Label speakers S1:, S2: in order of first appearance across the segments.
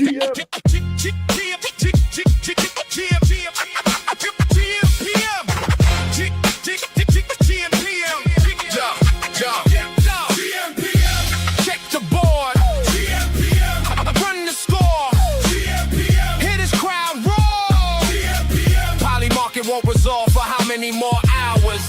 S1: Check the board. Run the score. Hear this crowd roar. Polymarket won't resolve for how many more hours?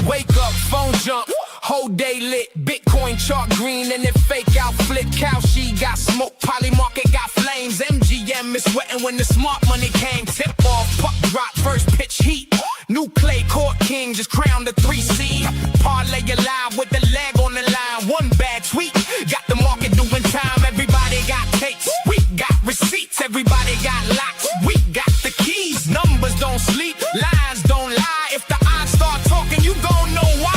S1: Wake up, phone jump. Whole day lit, Bitcoin chart green and it fake out flip. Cow she got smoke, Polymarket got flames. MGM is sweating when the smart money came. Tip off, puck drop, first pitch heat. New clay court king just crowned the 3 seed. Parlay alive with the leg on the line. One bad tweet, got the market doing time. Everybody got tapes, we got receipts. Everybody got locks, we got the keys. Numbers don't sleep, lines don't lie. If the odds start talking, you gon' know why.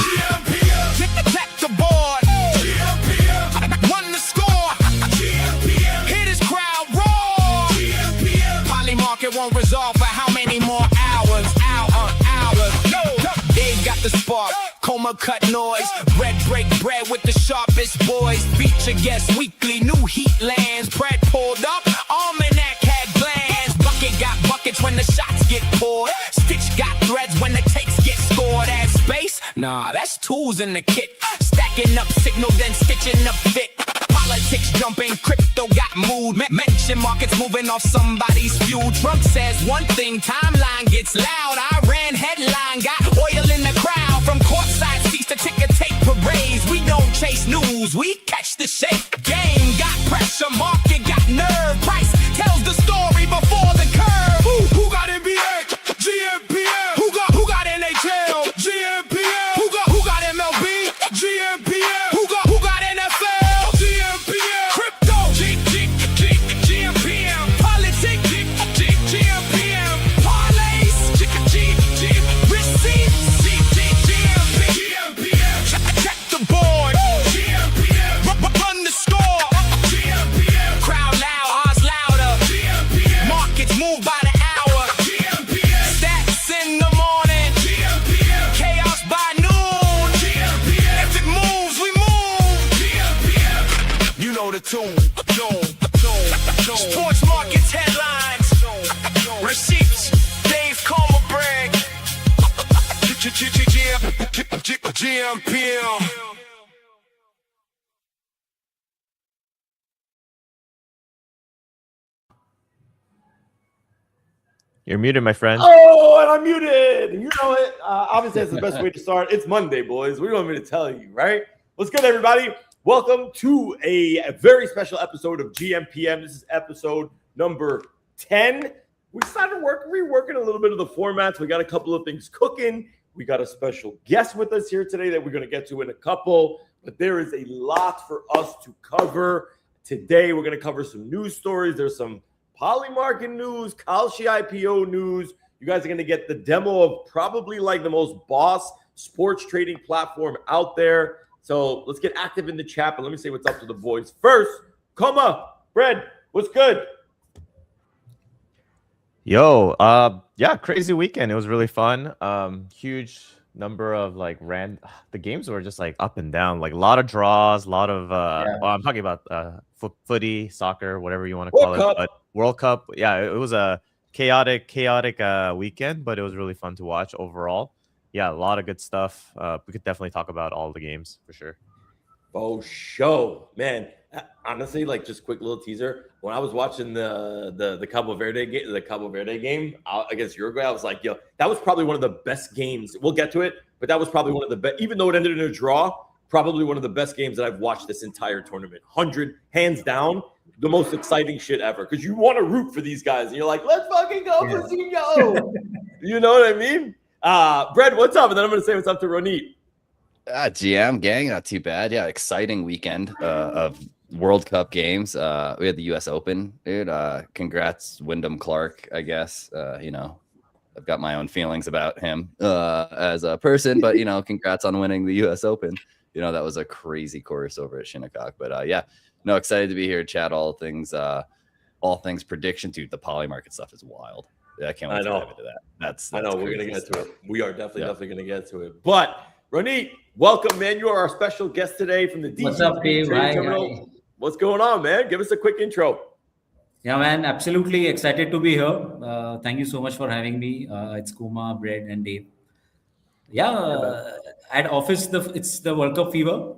S1: Check the board. Run the score. Hear this crowd roar. Polymarket won't resolve for how many more hours? They got the spark. Coma cut noise. Bread break bread with the sharpest boys. Feature guest weekly. New heat lands. Bread pulled up. Almanac had glands. Bucket got buckets when the shots get poured. Stitch got threads when the takes get scored. Add space? Nah, that's tools in the kit. Stacking up signal, then stitching up fit. Politics jumping, crypto got mood. Mention markets moving off somebody's fuel. Trump says one thing, timeline gets loud. Iran headline got oil in the crowd. From courtside seats to ticker tape parades. We don't chase news, we catch the shape. Game got pressure, market got nerve. Price tells the story before the curve. Who got NBA? gmPM. Who got NHL? gmPM. Who got MLB? gmPM. Who got NFL? gmPM. Crypto? gmPM. Politics? gmPM. Parlays? Receipts? gmPM. Check the board. gmPM. Run the score. gmPM. Crowd loud, odds louder. gmPM. Markets move by the hour. gmPM. Stats in the morning. gmPM. Chaos by noon. gmPM. If it moves, we move. gmPM. You know the tune. Sports markets headlines. Receipts. Dave Comer brag. gmPM.
S2: You're muted, my friend.
S3: Oh, and I'm muted. You know it. Obviously, that's the best way to start. It's Monday, boys. What do you want me to tell you, right? What's good, everybody? Welcome to a very special episode of gmPM. This is episode number 10. We started reworking a little bit of the formats. We got a couple of things cooking. We got a special guest with us here today that we're going to get to in a couple. But there is a lot for us to cover today. We're going to cover some news stories. There's some Polymarket news, Kalshi IPO news. You guys are going to get the demo of probably like the most boss sports trading platform out there. So let's get active in the chat, but let me say what's up to the boys. First, Fred, what's good?
S2: Yo, yeah, crazy weekend. It was really fun. Huge number of like the games were just like up and down, like a lot of draws, a lot of well, I'm talking about footy, soccer, whatever you want to call it. But World Cup, yeah, it was a chaotic weekend, but it was really fun to watch overall. Yeah, a lot of good stuff. We could definitely talk about all the games for sure.
S3: Oh, show, man. Honestly, like just quick little teaser. When I was watching the Cabo Verde game against Uruguay, I was like, yo, that was probably one of the best games. We'll get to it, but that was probably one of the best, even though it ended in a draw, probably one of the best games that I've watched this entire tournament. 100, hands down, the most exciting shit ever. Because you want to root for these guys, and you're like, let's fucking go for Zinho. You know what I mean? Brad, what's up? And then I'm going to say what's up to Ronit.
S4: GM gang, not too bad. Yeah, exciting weekend of World Cup games. We had the U.S. Open, dude. Congrats, Wyndham Clark, I guess. You know, I've got my own feelings about him as a person, but, you know, congrats on winning the U.S. Open. You know, that was a crazy course over at Shinnecock. But, yeah, no, excited to be here, chat all things prediction. Dude, the Polymarket stuff is wild. Yeah, I can't wait to dive into that. That's
S3: I know, we're going to get to it. We are definitely going to get to it. But, Ronit, welcome, man. You are our special guest today from the DG3
S5: What's up, P?
S3: Trading Terminal. What's going on, man? Give us a quick intro.
S5: Yeah, man, absolutely excited to be here. Thank you so much for having me. It's Kuma, Brad, and Dave. Yeah, at office, it's the World Cup fever.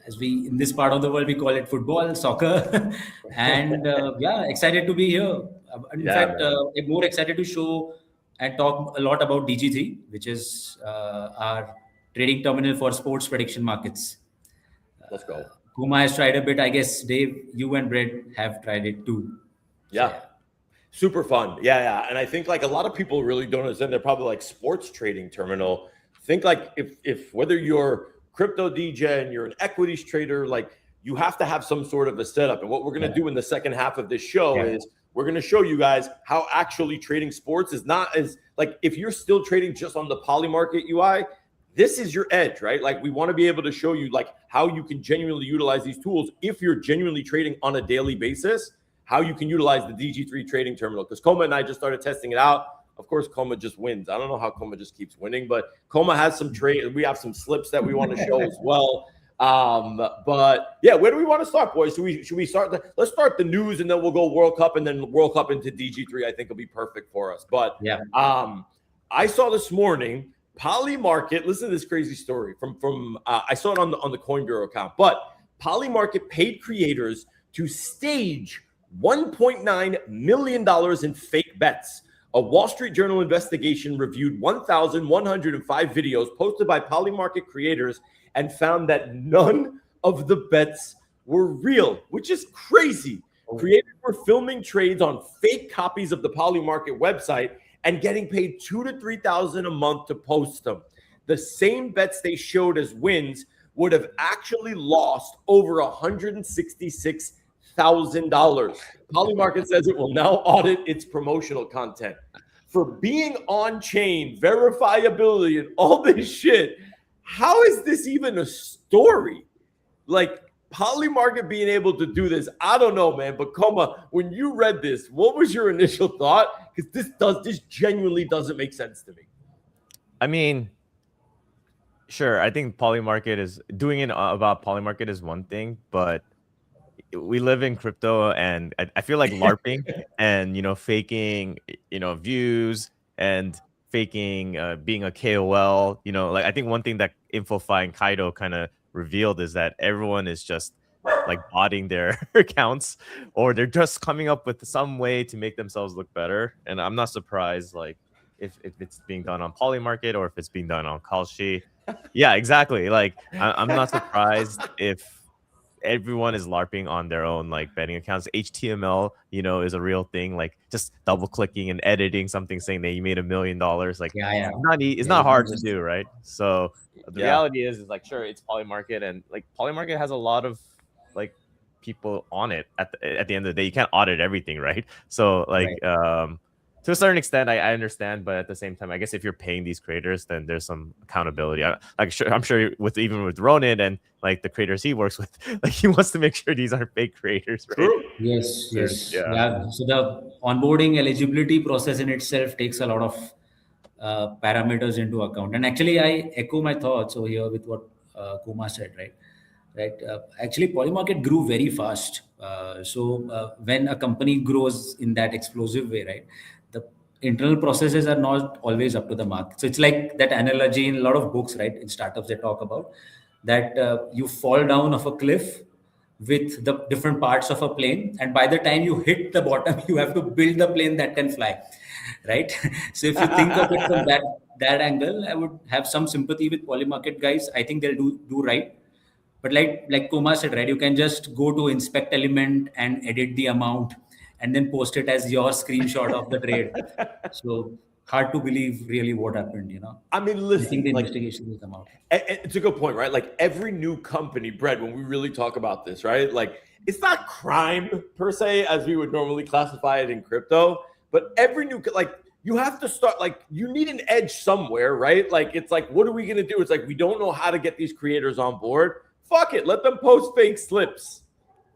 S5: As we in this part of the world we call it football, soccer, and yeah, excited to be here. In fact, I'm more excited to show and talk a lot about DG3, which is our trading terminal for sports prediction markets.
S3: Let's go.
S5: Kuma has tried a bit. I guess Dave, you and Brett have tried it too.
S3: Yeah. Super fun. Yeah. And I think like a lot of people really don't understand. They're probably like sports trading terminal. Think like if whether you're crypto DJ and you're an equities trader, like you have to have some sort of a setup. And what we're going to do in the second half of this show is we're going to show you guys how actually trading sports is not as like if you're still trading just on the Polymarket UI, this is your edge, right? Like we want to be able to show you like how you can genuinely utilize these tools if you're genuinely trading on a daily basis, how you can utilize the DG3 trading terminal. Because Coma and I just started testing it out. Of course, Coma just wins. I don't know how Coma just keeps winning, but Coma has some trade. We have some slips that we want to show as well. But yeah, where do we want to start, boys? Should we start? Let's start the news and then we'll go World Cup and then World Cup into DG3. I think will be perfect for us. But I saw this morning Polymarket. Listen to this crazy story from I saw it on the Coin Bureau account. But Polymarket paid creators to stage $1.9 million in fake bets. A Wall Street Journal investigation reviewed 1,105 videos posted by Polymarket creators and found that none of the bets were real, which is crazy. Creators were filming trades on fake copies of the Polymarket website and getting paid $2,000 to $3,000 a month to post them. The same bets they showed as wins would have actually lost over $166,000. Polymarket says it will now audit its promotional content. For being on-chain, verifiability, and all this shit, how is this even a story? Like, Polymarket being able to do this, I don't know, man. But Coma, when you read this, what was your initial thought? Because this genuinely doesn't make sense to me.
S2: I mean, sure, I think Polymarket is doing it about Polymarket is one thing, but we live in crypto, and I feel like LARPing and faking views and faking being a KOL. Like I think one thing that InfoFi and Kaido kind of revealed is that everyone is just like botting their accounts, or they're just coming up with some way to make themselves look better. And I'm not surprised, like if it's being done on Polymarket or if it's being done on Kalshi. Yeah, exactly. Like I'm not surprised if everyone is LARPing on their own like betting accounts. HTML, is a real thing. Like just double clicking and editing something saying that you made $1 million. Like it's not hard to do, right? So the reality is like sure, it's Polymarket, and like Polymarket has a lot of like people on it. At the end of the day, you can't audit everything, right? So like to a certain extent, I understand, but at the same time, I guess if you're paying these creators, then there's some accountability. I'm sure with Ronin and like the creators he works with, like he wants to make sure these are fake creators, right?
S5: Yes. Yeah. So the onboarding eligibility process in itself takes a lot of parameters into account. And actually, I echo my thoughts over here with what Kuma said, right? Actually, Polymarket grew very fast. So when a company grows in that explosive way, right, the internal processes are not always up to the mark. So it's like that analogy in a lot of books, right? In startups, they talk about that you fall down off a cliff with the different parts of a plane, and by the time you hit the bottom, you have to build the plane that can fly, right? So if you think of it from that angle, I would have some sympathy with Polymarket guys. I think they'll do right. But like Kuma said, right, you can just go to inspect element and edit the amount and then post it as your screenshot of the trade. So hard to believe really what happened,
S3: I mean, listen,
S5: I think the investigation will come out.
S3: It's a good point, right? Like every new company, Brett, when we really talk about this, right? Like it's not crime per se, as we would normally classify it in crypto, but every new, like you have to start, like you need an edge somewhere, right? Like, it's like, what are we going to do? It's like, we don't know how to get these creators on board. Fuck it. Let them post fake slips.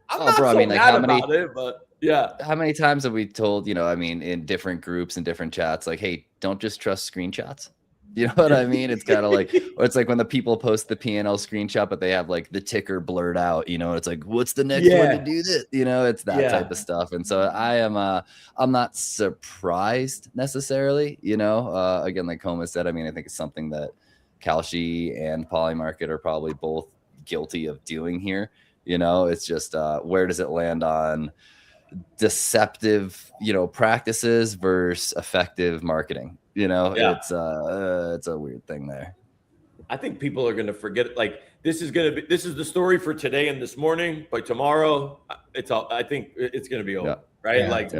S3: I'm not so mad about it, but yeah.
S4: How many times have we told, in different groups and different chats, like, hey, don't just trust screenshots. You know what I mean? It's kind of like, or it's like when the people post the P&L screenshot, but they have like the ticker blurred out, you know, it's like, what's the next one to do this? You know, it's that type of stuff. And so I'm not surprised necessarily, you know, again, like Coma said, I mean, I think it's something that Kalshi and Polymarket are probably both guilty of doing here. You know, it's just, where does it land on deceptive, you know, practices versus effective marketing? You know, it's a weird thing there.
S3: I think people are going to forget. Like this is the story for today and this morning. By tomorrow, I think it's going to be over, right? Like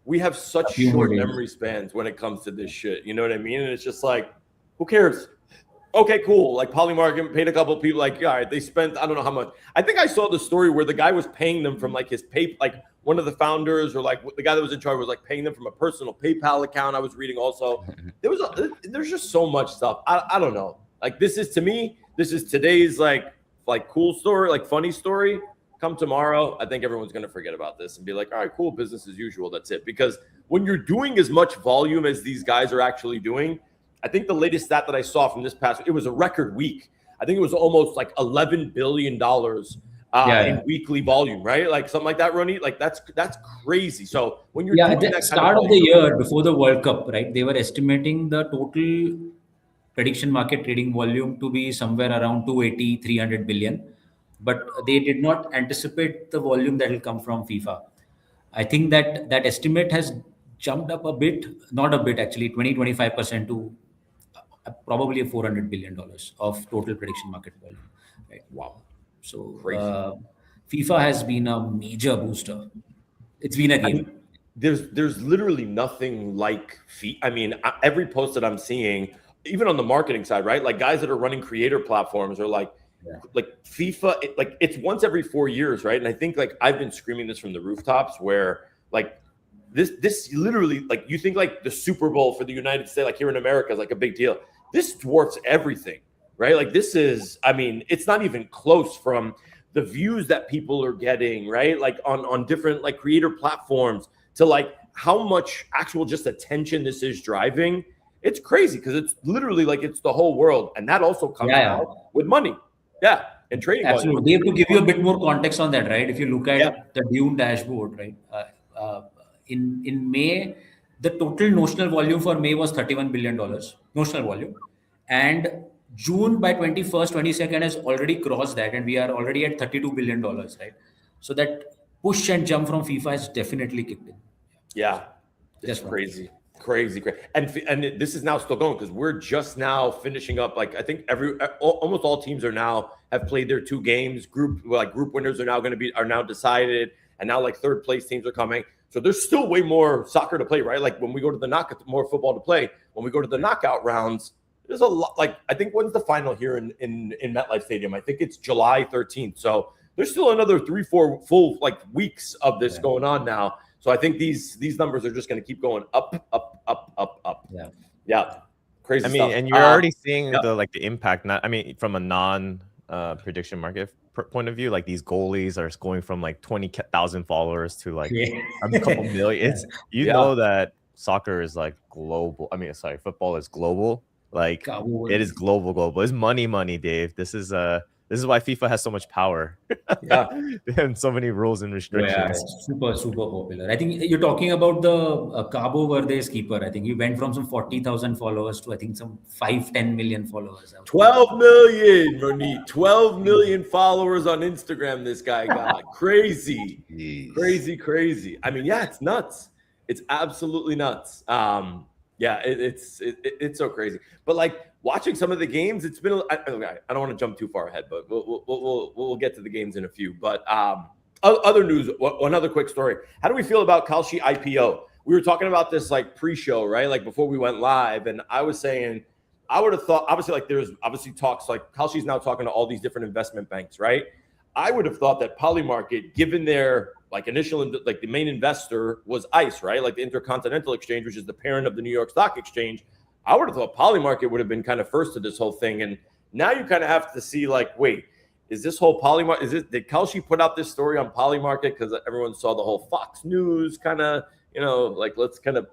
S3: we have such short memory spans when it comes to this shit. You know what I mean? And it's just like, who cares? Okay, cool. Like Polymarket paid a couple of people. Like, all right, they spent I don't know how much. I think I saw the story where the guy was paying them from like his like one of the founders or like the guy that was in charge was like paying them from a personal PayPal account. I was reading also. There's just so much stuff. I don't know. Like this is today's like cool story, like funny story. Come tomorrow, I think everyone's going to forget about this and be like, all right, cool, business as usual. That's it. Because when you're doing as much volume as these guys are actually doing, I think the latest stat that I saw from this past, it was a record week. I think it was almost like $11 billion in weekly volume, right? Like something like that, Ronit. Like that's crazy. So when you're
S5: at the start of the year before the World Cup, right? They were estimating the total prediction market trading volume to be somewhere around 280, 300 billion. But they did not anticipate the volume that will come from FIFA. I think that estimate has jumped up a bit, not a bit actually, 20-25% to probably $400 billion of total prediction market volume. Right? Wow. So FIFA has been a major booster. It's been a game.
S3: I mean, there's literally nothing like FIFA. I mean, every post that I'm seeing, even on the marketing side, right? Like guys that are running creator platforms are like FIFA, it's once every 4 years, right? And I think like I've been screaming this from the rooftops where like this literally, like you think like the Super Bowl for the United States, like here in America is like a big deal. This dwarfs everything, right? Like this is, I mean, it's not even close from the views that people are getting, right? Like on different like creator platforms to like how much actual just attention this is driving. It's crazy because it's literally like it's the whole world. And that also comes out with money. Yeah. And trading.
S5: Absolutely. They have to give you a bit more context on that, right? If you look at the Dune dashboard, right? In May, the total notional volume for May was $31 billion, notional volume. And June by 21st, 22nd has already crossed that. And we are already at $32 billion, right? So that push and jump from FIFA has definitely kicked in.
S3: Yeah. It's crazy. Crazy. And this is now still going because we're just now finishing up. Like I think almost all teams have played their 2 games. Group winners are now decided. And now like third place teams are coming. So there's still way more soccer to play, right? Like when we go to the knockout, more football to play. When we go to the knockout rounds, there's a lot. Like I think when's the final here in MetLife Stadium? I think it's July 13th. So there's still another 3-4 full like weeks of this going on now. So I think these numbers are just going to keep going up. Yeah. Crazy.
S2: I mean,
S3: stuff.
S2: And you're already seeing the impact. From a non prediction market point of view, like these goalies are going from like 20,000 followers to like a couple million. Know that soccer is like global. Football is global. Like it is global. It's money, Dave. This is why FIFA has so much power. And so many rules and restrictions.
S5: Yeah, it's super popular. I think you're talking about the Cabo Verde's keeper. I think he went from some 40,000 followers to I think some 5-10 million followers.
S3: 12 million, Ronit. 12 million followers on Instagram. This guy got crazy. Jeez. Crazy. I mean, it's nuts. It's absolutely nuts. It's so crazy. But like watching some of the games, it's been. I don't want to jump too far ahead, but we'll get to the games in a few. But other news, another quick story. How do we feel about Kalshi IPO? We were talking about this like pre-show, right? Like before we went live, and I was saying, I would have thought obviously like there's obviously talks like Kalshi's now talking to all these different investment banks, right? I would have thought that Polymarket, given their like initial, like the main investor was ICE, right? Like the Intercontinental Exchange, which is the parent of the New York Stock Exchange. I would have thought Polymarket would have been kind of first to this whole thing. And now you kind of have to see like, wait, is this whole Polymarket, did Kalshi put out this story on Polymarket because everyone saw the whole Fox News kind of like let's kind of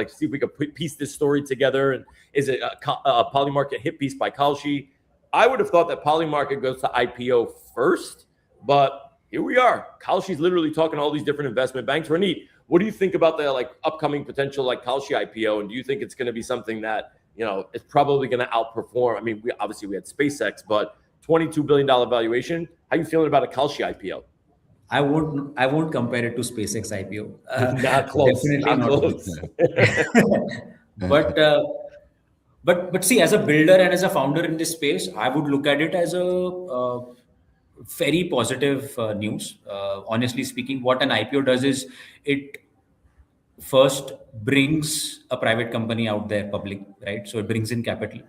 S3: see if we could piece this story together. And is it a Polymarket hit piece by Kalshi? I would have thought that Polymarket goes to IPO first, but here we are. Kalshi's literally talking to all these different investment banks. Ranit, what do you think about the like upcoming potential like Kalshi IPO? And do you think it's going to be something that, it's probably going to outperform? I mean, we had SpaceX, but $22 billion valuation. How are you feeling about a Kalshi IPO?
S5: I won't compare it to SpaceX IPO.
S3: Not close.
S5: Definitely not close. But see, as a builder and as a founder in this space, I would look at it as a very positive news. Honestly speaking, what an IPO does is it first brings a private company out there public, right? So it brings in capital.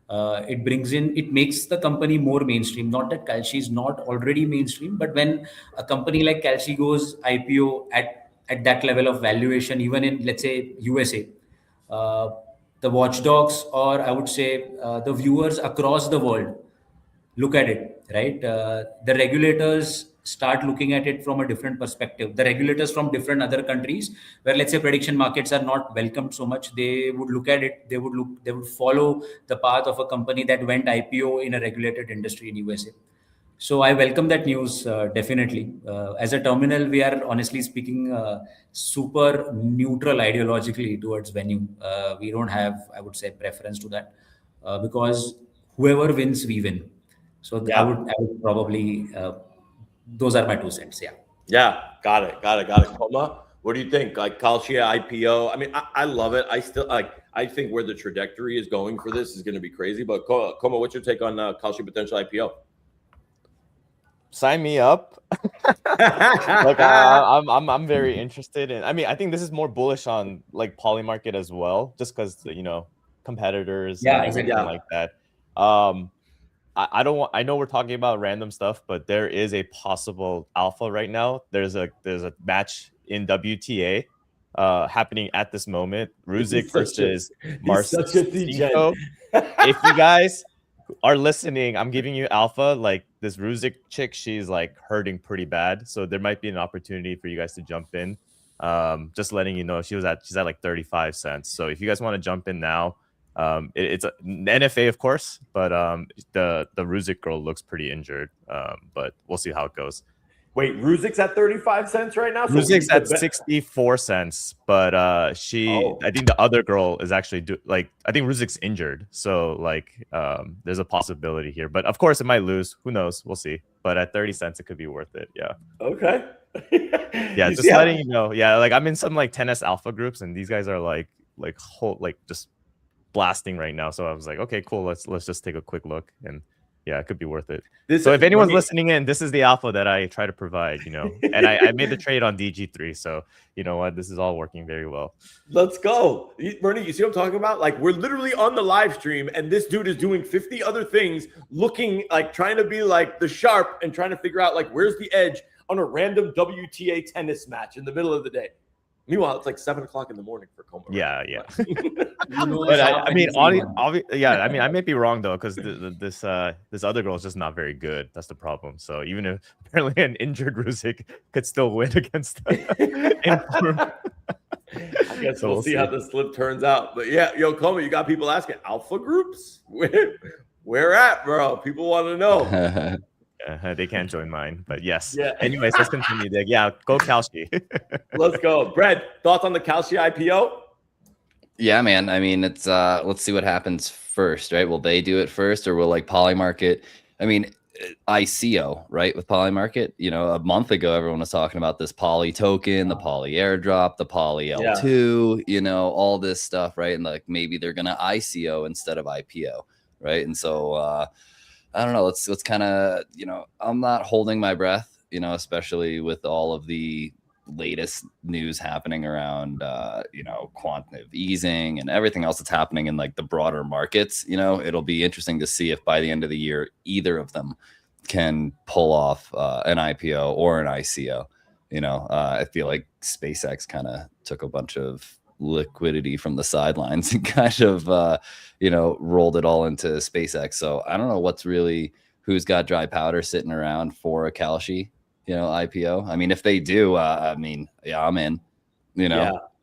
S5: It makes the company more mainstream. Not that Kalshi is not already mainstream, but when a company like Kalshi goes IPO at that level of valuation, even in, let's say, U.S.A, the watchdogs, or I would say the viewers across the world look at it, right? The regulators start looking at it from a different perspective. The regulators from different other countries, where let's say prediction markets are not welcomed so much, they would look at it. They would follow the path of a company that went IPO in a regulated industry in USA. So I welcome that news, definitely. As a terminal, we are honestly speaking super neutral ideologically towards venue. We don't have, I would say, preference to that because whoever wins, we win. So I would probably, those are my 2 cents. Yeah.
S3: Yeah. Got it. Koma, what do you think? Like Kalshi IPO? I mean, I love it. I think where the trajectory is going for this is going to be crazy. But Koma, what's your take on Kalshi potential IPO?
S2: Sign me up. Look, I'm very interested in. I mean, I think this is more bullish on like Polymarket as well, just because competitors and everything like that. I know we're talking about random stuff, but there is a possible alpha right now. There's a match in WTA happening at this moment. Ruzik versus Marcelo. If you guys are listening, I'm giving you alpha. Like this Ruzik chick, she's like hurting pretty bad. So there might be an opportunity for you guys to jump in. Just letting you know, she's at like 35 cents. So if you guys want to jump in now, it's an NFA, of course, but the Ruzik girl looks pretty injured. But we'll see how it goes.
S3: Wait, Ruzik's at 35 cents right now?
S2: Ruzik's at 64 cents, but I think the other girl is actually I think Ruzik's injured. So like there's a possibility here. But of course it might lose. Who knows? We'll see. But at 30 cents, it could be worth it. Yeah.
S3: Okay.
S2: Yeah, just letting you know. Yeah, like I'm in some like 10S alpha groups, and these guys are like just blasting right now. So I was like, okay, cool. Let's just take a quick look, and yeah, it could be worth it. So if anyone's listening in, this is the alpha that I try to provide, and I made the trade on DG3. So you know what? This is all working very well.
S3: Let's go. Bernie, you see what I'm talking about? Like we're literally on the live stream and this dude is doing 50 other things, looking like trying to be like the sharp and trying to figure out like where's the edge on a random WTA tennis match in the middle of the day. Meanwhile, it's like 7 o'clock in the morning for Como.
S2: Yeah. But I mean, I may be wrong though, because this other girl is just not very good. That's the problem. So even if apparently an injured Ruzik could still win against
S3: I guess we'll see how the slip turns out. But yeah, Como, you got people asking alpha groups? Where at, bro? People want to know.
S2: They can't join mine, but yes. Yeah. Anyways, let's continue. Yeah, go Kalshi.
S3: Let's go. Brad, thoughts on the Kalshi IPO?
S4: Yeah, man. I mean, it's let's see what happens first, right? Will they do it first, or will like Polymarket? I mean, ICO, right? With Polymarket, a month ago, everyone was talking about this Poly token, the Poly airdrop, the Poly L2, all this stuff, right? And like maybe they're gonna ICO instead of IPO, right? And so I don't know. Let's kind of, I'm not holding my breath, especially with all of the latest news happening around, quantitative easing and everything else that's happening in like the broader markets. It'll be interesting to see if by the end of the year, either of them can pull off an IPO or an ICO. I feel like SpaceX kind of took a bunch of liquidity from the sidelines and kind of rolled it all into SpaceX. So I don't know who's got dry powder sitting around for a Kalshi IPO. I mean, if they do, I'm in.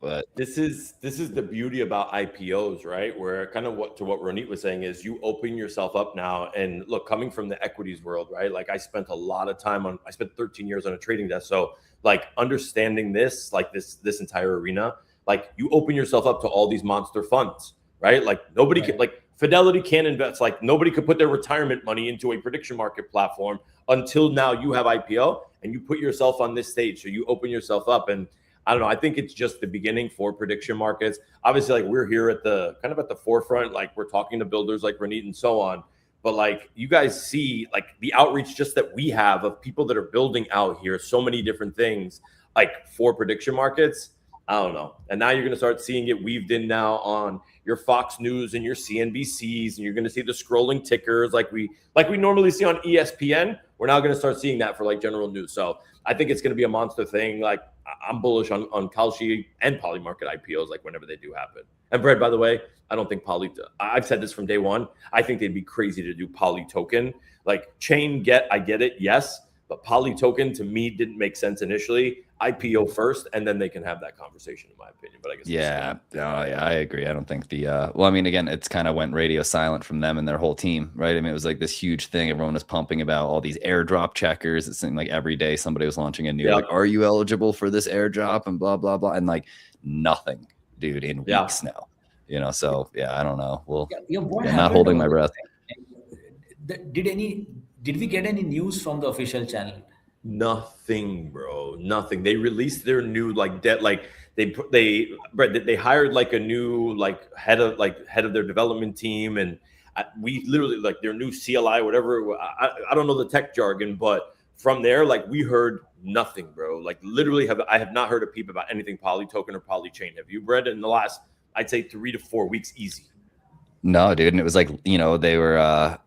S4: But
S3: this is the beauty about IPOs, right? Where kind of what Ronit was saying is you open yourself up now. And look, coming from the equities world, right? Like I spent a lot of time I spent 13 years on a trading desk. So like understanding this, like this entire arena, like you open yourself up to all these monster funds, right? Like nobody can, like Fidelity can't invest, like nobody could put their retirement money into a prediction market platform until now you have IPO and you put yourself on this stage. So you open yourself up, and I don't know. I think it's just the beginning for prediction markets. Obviously, like we're here at the kind of at the forefront, like we're talking to builders like Ronit and so on. But like you guys see like the outreach just that we have of people that are building out here, so many different things like for prediction markets. I don't know. And now you're going to start seeing it weaved in now on your Fox News and your CNBCs, and you're going to see the scrolling tickers like we normally see on ESPN. We're now going to start seeing that for like general news. So I think it's going to be a monster thing. Like I'm bullish on Kalshi and Polymarket IPOs, like whenever they do happen. And Brad, by the way, I don't think I've said this from day one. I think they'd be crazy to do Poly token. Like I get it, yes. But Poly token to me didn't make sense initially. IPO first, and then they can have that conversation, in my opinion. But I guess
S4: yeah, I agree. I don't think well, I mean, again, it's kind of went radio silent from them and their whole team, right? I mean, it was like this huge thing. Everyone was pumping about all these airdrop checkers. It seemed like every day somebody was launching a new, like, are you eligible for this airdrop and blah blah blah, and like nothing, dude, in weeks now. You know, so yeah, I don't know. Well, not holding my breath.
S5: Did we get any news from the official channel?
S3: Nothing, bro. Nothing. They released their new they hired like a new like head of their development team, and we literally like their new CLI, whatever. I don't know the tech jargon, but from there, like we heard nothing, bro. Like literally, I have not heard a peep about anything Poly token or Poly chain. Have you read in the last, I'd say 3 to 4 weeks, easy?
S4: No, dude. And it was like, you know, they were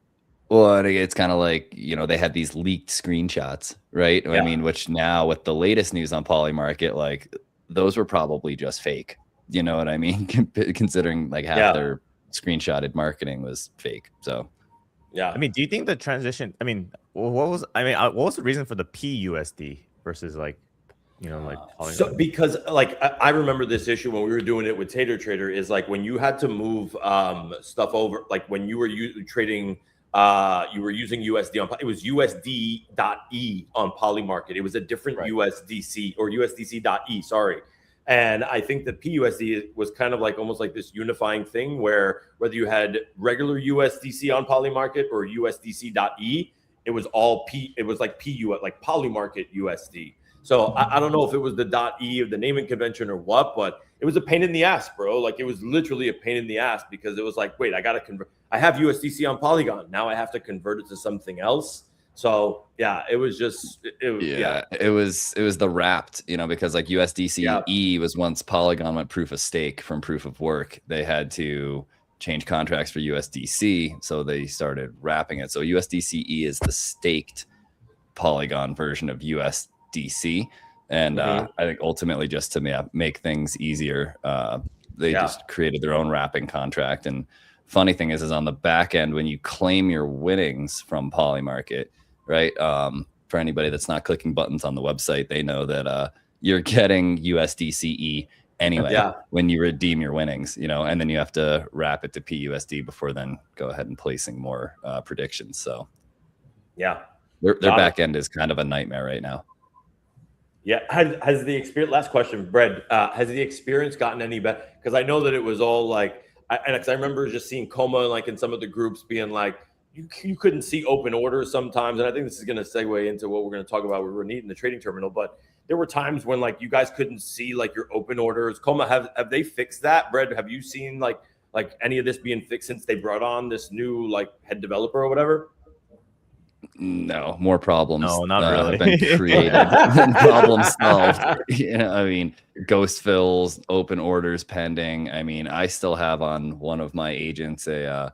S4: well, it's kind of like, you know, they had these leaked screenshots, right? Yeah. I mean, which now with the latest news on Polymarket, like those were probably just fake. You know what I mean? Considering like half their screenshotted marketing was fake. So,
S2: yeah. I mean, do you think the transition? I mean, what was the reason for the PUSD versus like, you know, like
S3: so because like I remember this issue when we were doing it with Tater Trader is like when you had to move stuff over, like when you were trading. You were using USD on, it was USD.E on Polymarket. It was a different USDC or USDC.E, sorry. And I think the PUSD was kind of like almost like this unifying thing where whether you had regular USDC on Polymarket or USDC.E, it was all it was like PU, like Polymarket USD. So I don't know if it was the .E of the naming convention or what, but it was a pain in the ass, bro. Like it was literally a pain in the ass because it was like, wait, I got to convert. I have USDC on Polygon. Now I have to convert it to something else. So yeah, it was just,
S4: it was the wrapped, you know, because like USDC-E was once Polygon went proof of stake from proof of work. They had to change contracts for USDC. So they started wrapping it. So USDC-E is the staked Polygon version of USDC. And I think ultimately just to make things easier, they just created their own wrapping contract. And funny thing is on the back end, when you claim your winnings from Polymarket, right? For anybody that's not clicking buttons on the website, they know that you're getting USDCE anyway when you redeem your winnings, you know, and then you have to wrap it to PUSD before then go ahead and placing more predictions. So their back end is kind of a nightmare right now.
S3: Yeah. Has the experience, last question, Brad, has the experience gotten any better? Because I know that it was all like, I remember just seeing Coma like in some of the groups being like, you couldn't see open orders sometimes. And I think this is going to segue into what we're going to talk about with Ronit in the trading terminal. But there were times when like you guys couldn't see like your open orders. Coma, have they fixed that? Brad, have you seen like any of this being fixed since they brought on this new like head developer or whatever?
S4: No, more problems.
S2: No, not really.
S4: Have been created than problems solved. You know, I mean, ghost fills, open orders pending. I mean, I still have on one of my agents a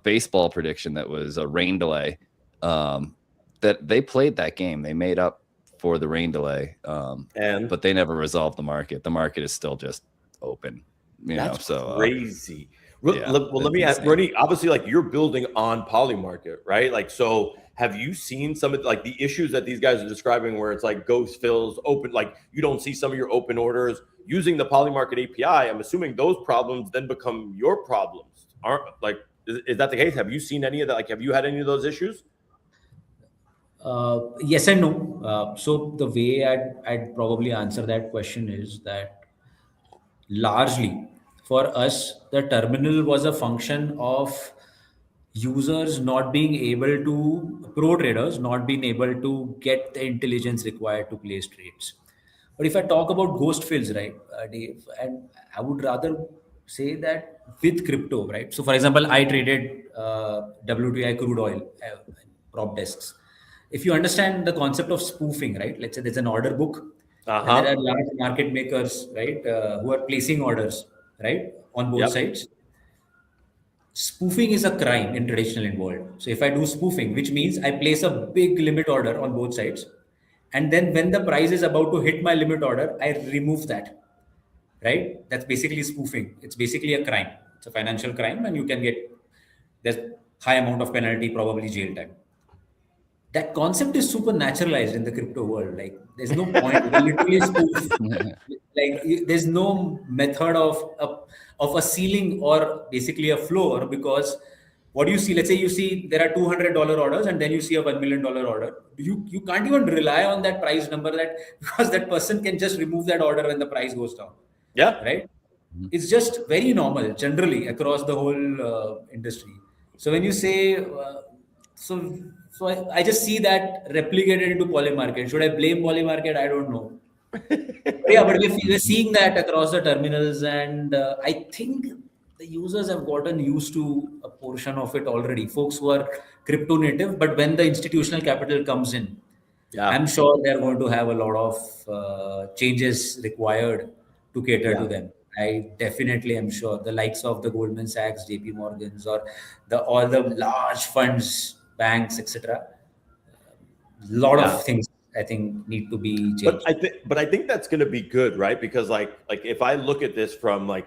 S4: baseball prediction that was a rain delay. That they played that game. They made up for the rain delay. But they never resolved the market. The market is still just open. You know, so
S3: crazy. Let me ask, Bernie, obviously, like, you're building on Polymarket, right? Like, so have you seen some of like the issues that these guys are describing where it's like ghost fills, open, like you don't see some of your open orders using the Polymarket API? I'm assuming those problems then become your problems. Aren't like, is that the case? Have you seen any of that? Like, have you had any of those issues?
S5: Yes and no. So the way I'd probably answer that question is that largely for us, the terminal was a function of users not being able to, pro traders not being able to get the intelligence required to place trades. But if I talk about ghost fills, right, Dave, and I would rather say that with crypto, right? So, for example, I traded WTI crude oil prop desks. If you understand the concept of spoofing, right? Let's say there's an order book, and there are large market makers, right, who are placing orders, right, on both sides. Spoofing is a crime in traditional world. So if I do spoofing, which means I place a big limit order on both sides, and then when the price is about to hit my limit order, I remove that. Right? That's basically spoofing. It's basically a crime. It's a financial crime, and you can get there's high amount of penalty, probably jail time. That concept is super naturalized in the crypto world. Like, there's no point. You can literally spoof. There's no method of a ceiling or basically a floor, because what you see, let's say you see there are $200 orders and then you see a $1 million order. You can't even rely on that price number, that because that person can just remove that order when the price goes down.
S3: Yeah.
S5: Right. It's just very normal generally across the whole industry. So when you say, so I just see that replicated into Polymarket. Should I blame Polymarket? I don't know. Yeah, but we're seeing that across the terminals, and I think the users have gotten used to a portion of it already. Folks who are crypto native, but when the institutional capital comes in, I'm sure they're going to have a lot of changes required to cater to them. I definitely am sure the likes of the Goldman Sachs, JP Morgans, or all the large funds, banks, etc. A lot of things I think need to be changed.
S3: But I think that's going to be good, right? Because like if I look at this from like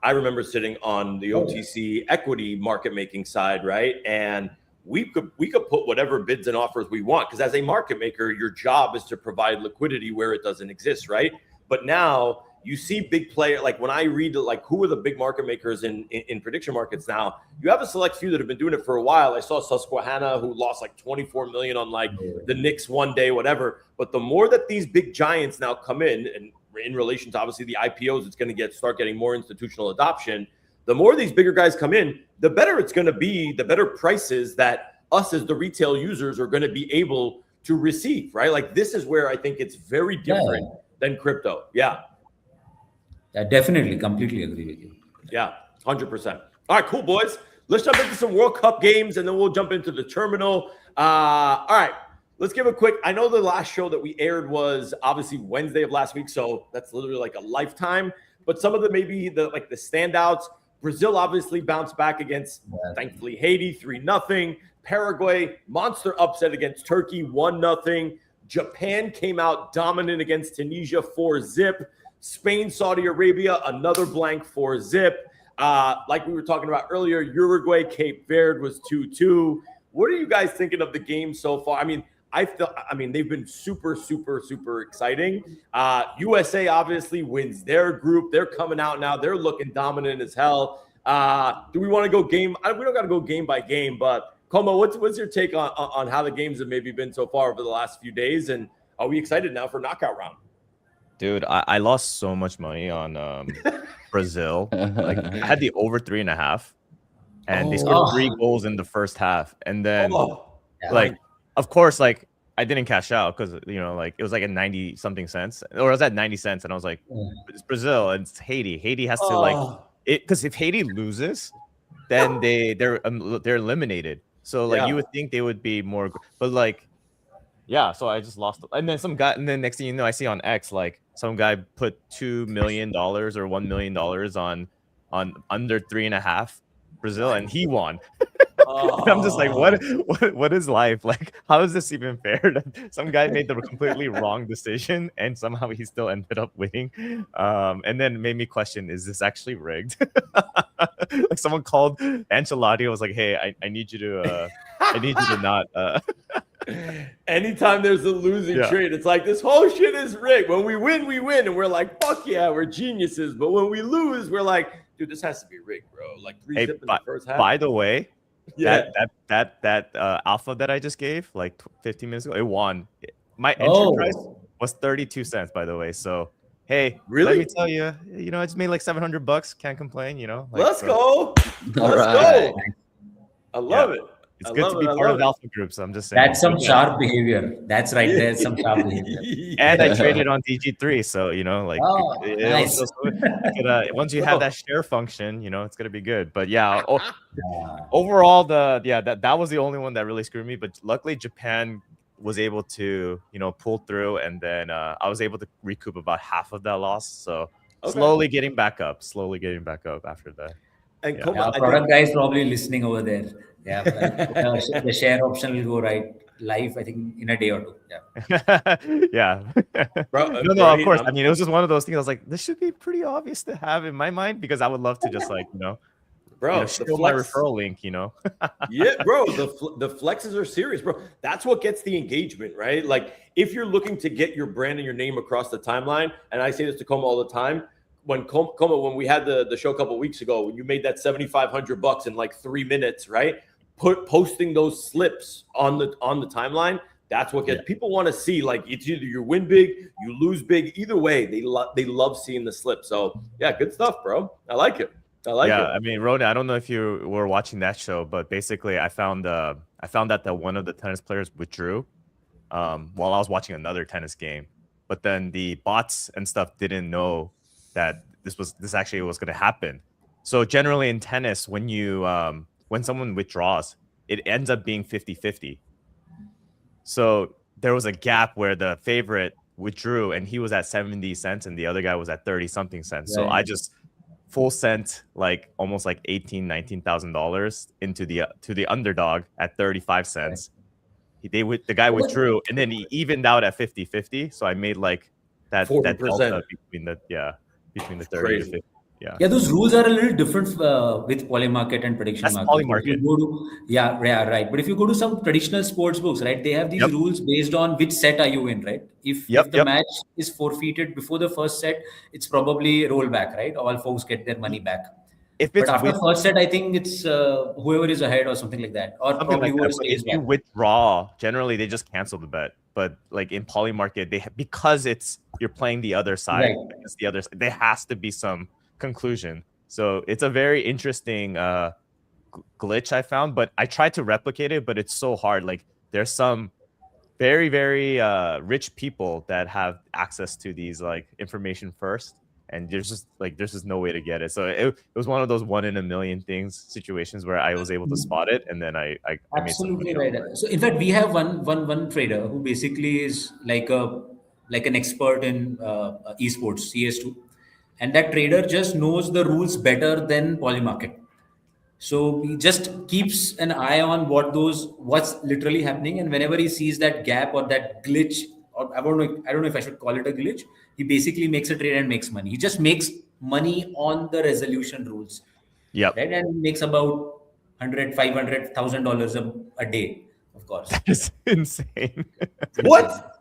S3: I remember sitting on the OTC equity market making side, right? And we could put whatever bids and offers we want, because as a market maker, your job is to provide liquidity where it doesn't exist, right? But now you see big player, like when I read like who are the big market makers in prediction markets now, you have a select few that have been doing it for a while. I saw Susquehanna, who lost like 24 million on like the Knicks one day, whatever. But the more that these big giants now come in, and in relation to obviously the IPOs, it's going to start getting more institutional adoption. The more these bigger guys come in, the better it's going to be, the better prices that us as the retail users are going to be able to receive, right? Like, this is where I think it's very different than crypto. Yeah.
S5: I definitely completely agree with you.
S3: Yeah, 100%. All right, cool, boys. Let's jump into some World Cup games, and then we'll jump into the terminal. All right, let's give a quick. I know the last show that we aired was obviously Wednesday of last week, so that's literally like a lifetime. But some of the maybe the standouts. Brazil obviously bounced back against, thankfully, Haiti 3-0. Paraguay monster upset against Turkey 1-0. Japan came out dominant against Tunisia 4-0. Spain, Saudi Arabia, another blank 4-0. Like we were talking about earlier, Uruguay, Cape Verde was 2-2. What are you guys thinking of the game so far? I mean, they've been super, super, super exciting. U.S.A. obviously wins their group. They're coming out now. They're looking dominant as hell. Do we want to go game? We don't got to go game by game, but Como, what's your take on how the games have maybe been so far over the last few days? And are we excited now for knockout round?
S2: Dude, I lost so much money on Brazil. Like, I had the over 3.5, and they scored 3 goals in the first half. And then, like, of course, like, I didn't cash out because, you know, like, it was like at 90 something cents, or it was at 90 cents, and I was like, it's Brazil and it's Haiti. Haiti has to like it, because if Haiti loses, then they're eliminated. So like you would think they would be more, but like. Yeah, so I just lost, and then some guy, and then next thing you know, I see on X like some guy put $2 million or $1 million on under 3.5 Brazil, and he won. And I'm just like, what is life? Like, how is this even fair? That some guy made the completely wrong decision and somehow he still ended up winning. And then made me question, is this actually rigged? Like someone called Ancelotti, was like, hey, I need you to not
S3: Anytime there's a losing trade, it's like this whole shit is rigged. When we win, and we're like, fuck yeah, we're geniuses. But when we lose, we're like, dude, this has to be rigged, bro. Like 3-zip in the first half.
S2: By the way, that alpha that I just gave like 15 minutes ago, it won. My entry price was 32 cents, by the way. So hey, let me tell you, I just made like $700. Can't complain, Like,
S3: let's go.
S4: All right.
S3: Go. I love it.
S2: It's good to be part of Alpha Group, so I'm just saying.
S5: That's some sharp behavior. That's right. There's some sharp behavior.
S2: And I traded on DG3, so
S5: nice.
S2: Once you have that share function, it's gonna be good. But yeah, overall, that was the only one that really screwed me. But luckily, Japan was able to pull through, and then I was able to recoup about half of that loss. So slowly getting back up after that.
S3: And
S5: our product guy is probably listening over there. Yeah, the share option will go live, I think, in a day or two. Yeah.
S2: Yeah.
S3: Bro,
S2: no, of course. I mean, it was just one of those things. I was like, this should be pretty obvious to have in my mind because I would love to just show my referral link.
S3: Yeah, bro. The flexes are serious, bro. That's what gets the engagement, right? Like if you're looking to get your brand and your name across the timeline, and I say this to Como all the time. When when we had the show a couple of weeks ago, when you made that $7,500 in like 3 minutes, right? Posting those slips on the timeline, that's what gets people want to see. Like it's either you win big, you lose big. Either way, they love seeing the slip. So yeah, good stuff, bro. I like it.
S2: I mean, Rona, I don't know if you were watching that show, but basically, I found that one of the tennis players withdrew while I was watching another tennis game, but then the bots and stuff didn't know that this actually was going to happen. So generally in tennis, when someone withdraws, it ends up being 50-50. So there was a gap where the favorite withdrew and he was at 70 cents and the other guy was at 30 something cents. Right. So I just full sent like almost like $19,000 into the underdog at 35 cents. Right. The guy withdrew and then he evened out at 50-50. So I made like that
S3: 40%
S2: that delta between the 30 to 50.
S5: Yeah, those rules are a little different with Polymarket and prediction
S2: That's
S5: market.
S2: Polymarket.
S5: Right. But if you go to some traditional sports books, right, they have these rules based on which set are you in, right? If the match is forfeited before the first set, it's probably rollback, right? All folks get their money back. But after first set, I think it's whoever is ahead or something like that, or probably whoever stays back.
S2: If you withdraw, generally they just cancel the bet. But like in Polymarket, because you're playing the other side, against the other side, there has to be some conclusion. So it's a very interesting glitch I found, but I tried to replicate it, but it's so hard. Like there's some very, very rich people that have access to these like information first. And there's just no way to get it. So it was one of those 1 in a million situations where I was able to spot it, and then I
S5: absolutely right. So in fact, we have one trader who basically is like an expert in esports, CS2, and that trader just knows the rules better than Polymarket. So he just keeps an eye on what's literally happening, and whenever he sees that gap or that glitch, or I don't know if I should call it a glitch, he basically makes a trade and makes money. He just makes money on the resolution rules.
S2: Yeah.
S5: Right? And makes about $100,000, $500,000 a day, of course.
S2: That's insane.
S3: What?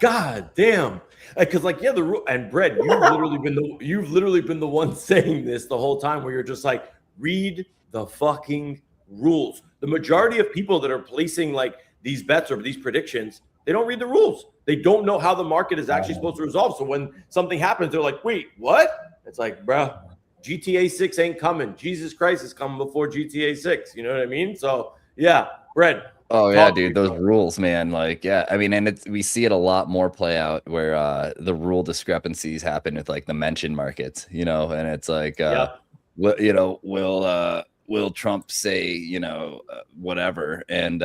S3: God damn. Because the rule, and Brett, you've literally been the one saying this the whole time, where you're just like, read the fucking rules. The majority of people that are placing like these bets or these predictions, they don't read the rules. They don't know how the market is actually supposed to resolve. So when something happens, they're like, wait, what? It's like, bro, GTA 6 ain't coming. Jesus Christ is coming before GTA 6. You know what I mean? So yeah, Brett.
S4: Oh yeah, dude, those rules, man. Like, yeah, I mean, and we see it a lot more play out where the rule discrepancies happen with like the mentioned markets, and it's like, will Trump say, whatever, and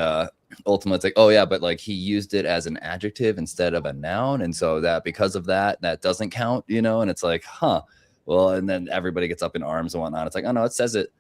S4: ultimately it's like, oh yeah, but like he used it as an adjective instead of a noun, and so that because of that doesn't count, and it's like, well, and then everybody gets up in arms and whatnot. It's like, oh no, it says it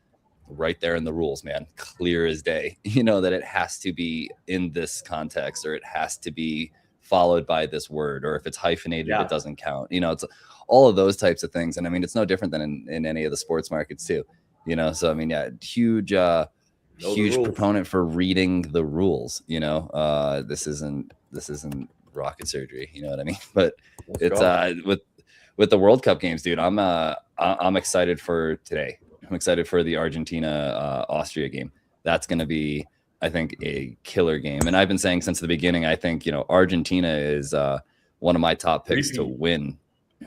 S4: right there in the rules, man, clear as day, you know, that it has to be in this context, or it has to be followed by this word, or if it's hyphenated, it doesn't count. You know, it's all of those types of things. And I mean, it's no different than in any of the sports markets too, you know? So, I mean, yeah, huge proponent for reading the rules, you know. This isn't rocket surgery, you know what I mean? But it's with the World Cup games, dude, I'm excited for today. I'm excited for the Argentina Austria game. That's going to be, I think, a killer game. And I've been saying since the beginning, I think, you know, Argentina is one of my top picks to win.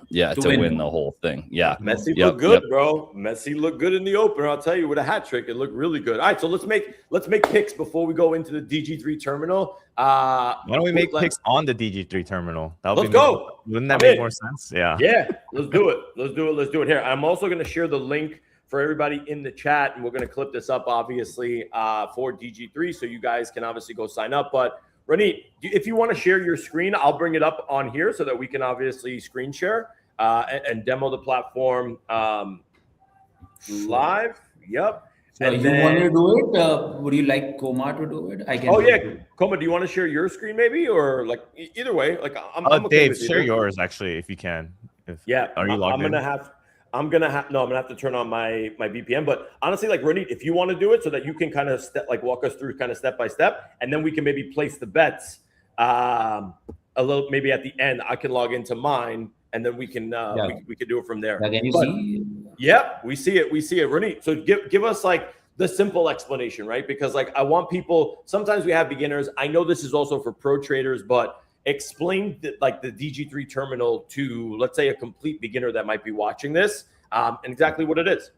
S4: Yeah, to win the whole thing. Yeah.
S3: Messi looked good, bro. Messi looked good in the opener. I'll tell you, with a hat trick, it looked really good. All right, so let's make picks before we go into the DG3 terminal.
S2: Why don't we make picks on the DG3 terminal?
S3: Let's go.
S2: Wouldn't that make more sense? Yeah.
S3: Yeah. Let's do it. Let's do it here. I'm also going to share the link for everybody in the chat, and we're going to clip this up, obviously, for DG3, so you guys can obviously go sign up. But Ronit, if you want to share your screen, I'll bring it up on here so that we can obviously screen share and demo the platform live. Yep.
S5: So and you want to do it? Would you like Koma to do it? I can.
S3: Oh yeah, Koma, do you want to share your screen maybe, or like either way? Like I'm okay
S2: Dave, share yours actually if you can.
S3: Are you logged in? I'm gonna have to turn on my VPN. But honestly, like Ronit, if you want to do it so that you can kind of walk us through kind of step by step, and then we can maybe place the bets a little, maybe at the end. I can log into mine, and then we can we can do it from there.
S5: Can you see?
S3: Yeah, we see it. Ronit, so give us like the simple explanation, right? Because like I want people. Sometimes we have beginners. I know this is also for pro traders, but explain the DG3 terminal to, let's say, a complete beginner that might be watching this, and exactly what it is.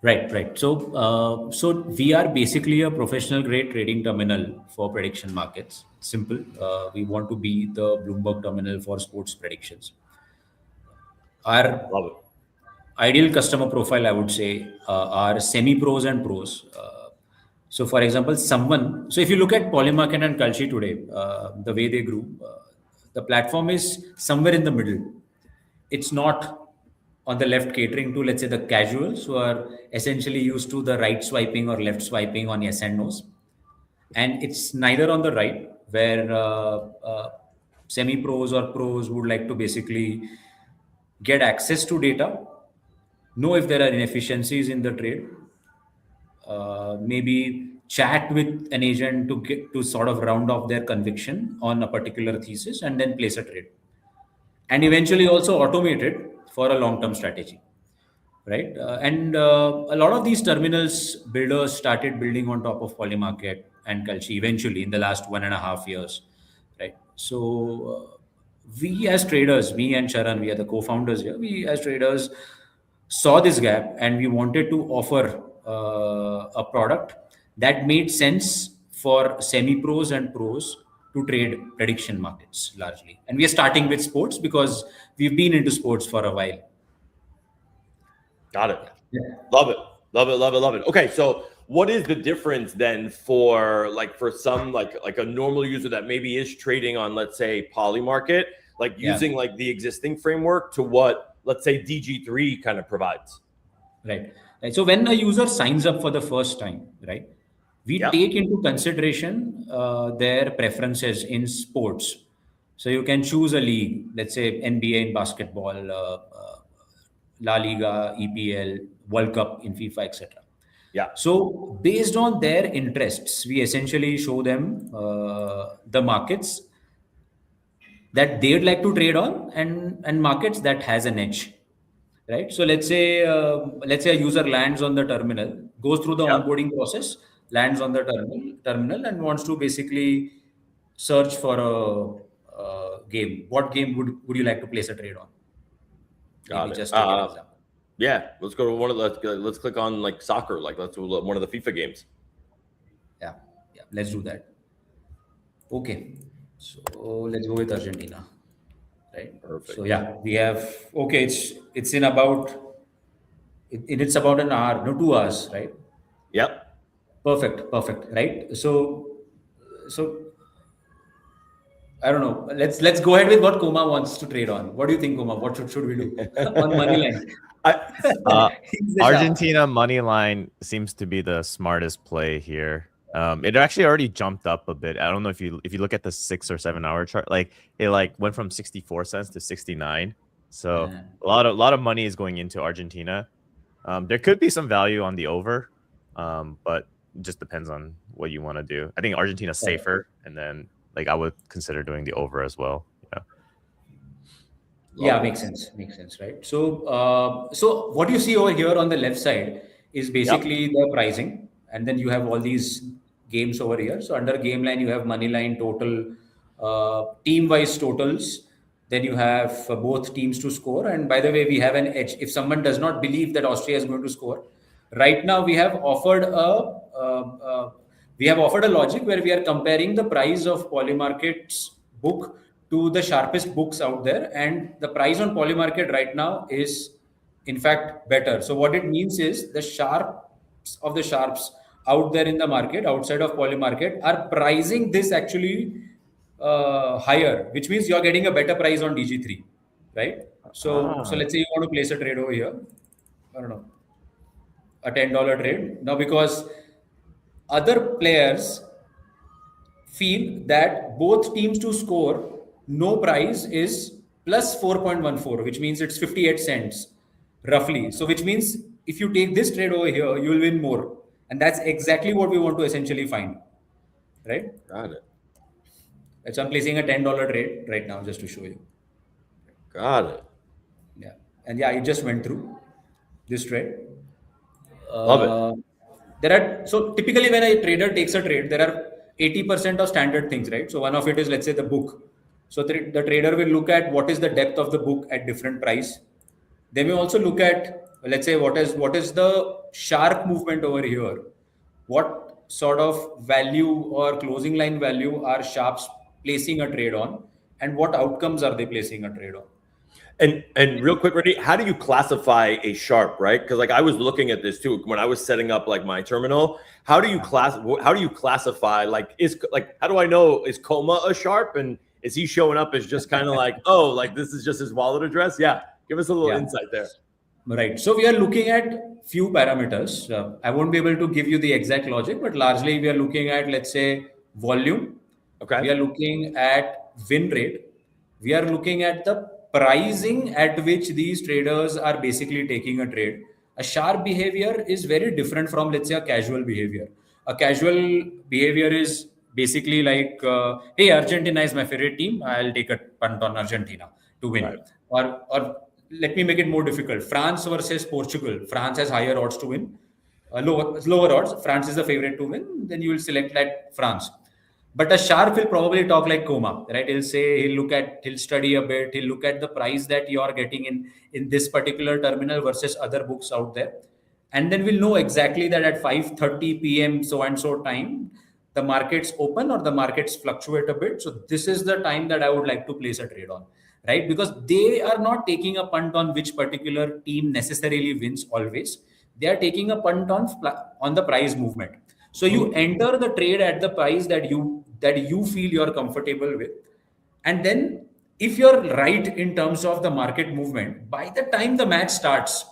S5: Right. So we are basically a professional grade trading terminal for prediction markets. Simple. We want to be the Bloomberg terminal for sports predictions. Our ideal customer profile, I would say, are semi-pros and pros. So, for example, so if you look at Polymarket and Kalshi today, the way they grew, the platform is somewhere in the middle. It's not on the left catering to, let's say, the casuals who are essentially used to the right swiping or left swiping on yes and no's. And it's neither on the right, where semi-pros or pros would like to basically get access to data, know if there are inefficiencies in the trade, maybe chat with an agent to sort of round off their conviction on a particular thesis, and then place a trade, and eventually also automate it for a long-term strategy, right? And a lot of these terminals builders started building on top of Polymarket and Kalshi eventually in the last 1.5 years, right? So we as traders, me and Sharan, we are the co-founders here. We as traders saw this gap, and we wanted to offer a product that made sense for semi-pros and pros to trade prediction markets largely. And we are starting with sports because we've been into sports for a while.
S3: Got it. Yeah. Love it. Okay, so what is the difference then for some like a normal user that maybe is trading on, let's say, Polymarket, like using like the existing framework to what, let's say, DG3 kind of provides?
S5: Right. So when a user signs up for the first time, right, we take into consideration their preferences in sports. So you can choose a league, let's say NBA in basketball, La Liga, EPL, World Cup in FIFA, etc.
S3: Yeah.
S5: So based on their interests, we essentially show them the markets that they'd like to trade on, and markets that has an edge. Right. So let's say a user lands on the terminal, goes through the onboarding process, lands on the terminal, and wants to basically search for a game. What game would you like to place a trade on?
S3: Got it. Just take an example. Yeah, let's go to let's click on like soccer. Like let's do one of the FIFA games.
S5: Yeah, let's do that. Okay, so let's go with Argentina. Right.
S3: Perfect.
S5: So we have it's in about it's about an hour, 2 hours, right?
S3: Yep.
S5: Perfect. Right. So I don't know. Let's go ahead with what Kuma wants to trade on. What do you think, Kuma? What should we do on money line?
S2: Argentina money line seems to be the smartest play here. It actually already jumped up a bit. I don't know if you look at the 6 or 7 hour chart, like it like went from 64 cents to 69. So a lot of money is going into Argentina. There could be some value on the over, but it just depends on what you want to do. I think Argentina's safer, and then like I would consider doing the over as well.
S5: Yeah, makes sense. Makes sense, right? So what you see over here on the left side is basically the pricing, and then you have all these games over here. So under game line, you have money line, total, team wise totals. Then you have both teams to score. And by the way, we have an edge. If someone does not believe that Austria is going to score, right now we have offered a logic where we are comparing the price of Polymarket's book to the sharpest books out there, and the price on Polymarket right now is in fact better. So what it means is the sharps of the sharps out there in the market outside of Polymarket are pricing this actually higher, which means you're getting a better price on DG3, right? So let's say you want to place a trade over here, I don't know, a $10 trade. Now because other players feel that both teams to score, no price is plus 4.14, which means it's 58 cents roughly. So which means if you take this trade over here, you will win more. And that's exactly what we want to essentially find, right?
S3: Got it.
S5: So I'm placing a $10 trade right now just to show you.
S3: Got it.
S5: Yeah. And yeah, it just went through this trade.
S3: Love
S5: it. So typically when a trader takes a trade, there are 80% of standard things, right? So one of it is, let's say, the book. So the trader will look at what is the depth of the book at different price. They may also look at, let's say, what is the sharp movement over here? What sort of value or closing line value are sharps placing a trade on, and what outcomes are they placing a trade on?
S3: And real quick, Renee, how do you classify a sharp, right? Because like I was looking at this too when I was setting up like my terminal. How do you classify how do I know, is Coma a sharp, and is he showing up as just kind of like, oh, like this is just his wallet address? Yeah, give us a little insight there.
S5: Right. So we are looking at few parameters. I won't be able to give you the exact logic, but largely we are looking at, let's say, volume.
S3: Okay.
S5: We are looking at win rate. We are looking at the pricing at which these traders are basically taking a trade. A sharp behavior is very different from, let's say, a casual behavior. A casual behavior is basically like, hey, Argentina is my favorite team. I'll take a punt on Argentina to win. Right. Or let me make it more difficult. France versus Portugal. France has higher odds to win. Lower odds. France is the favorite to win. Then you will select that France. But a sharp will probably talk like Coma, right? He'll say, he'll study a bit, he'll look at the price that you are getting in this particular terminal versus other books out there. And then we'll know exactly that at 5:30 p.m. so and so time, the markets open or the markets fluctuate a bit. So this is the time that I would like to place a trade on, right? Because they are not taking a punt on which particular team necessarily wins always. They are taking a punt on the price movement. So you enter the trade at the price that you feel you're comfortable with. And then if you're right in terms of the market movement, by the time the match starts,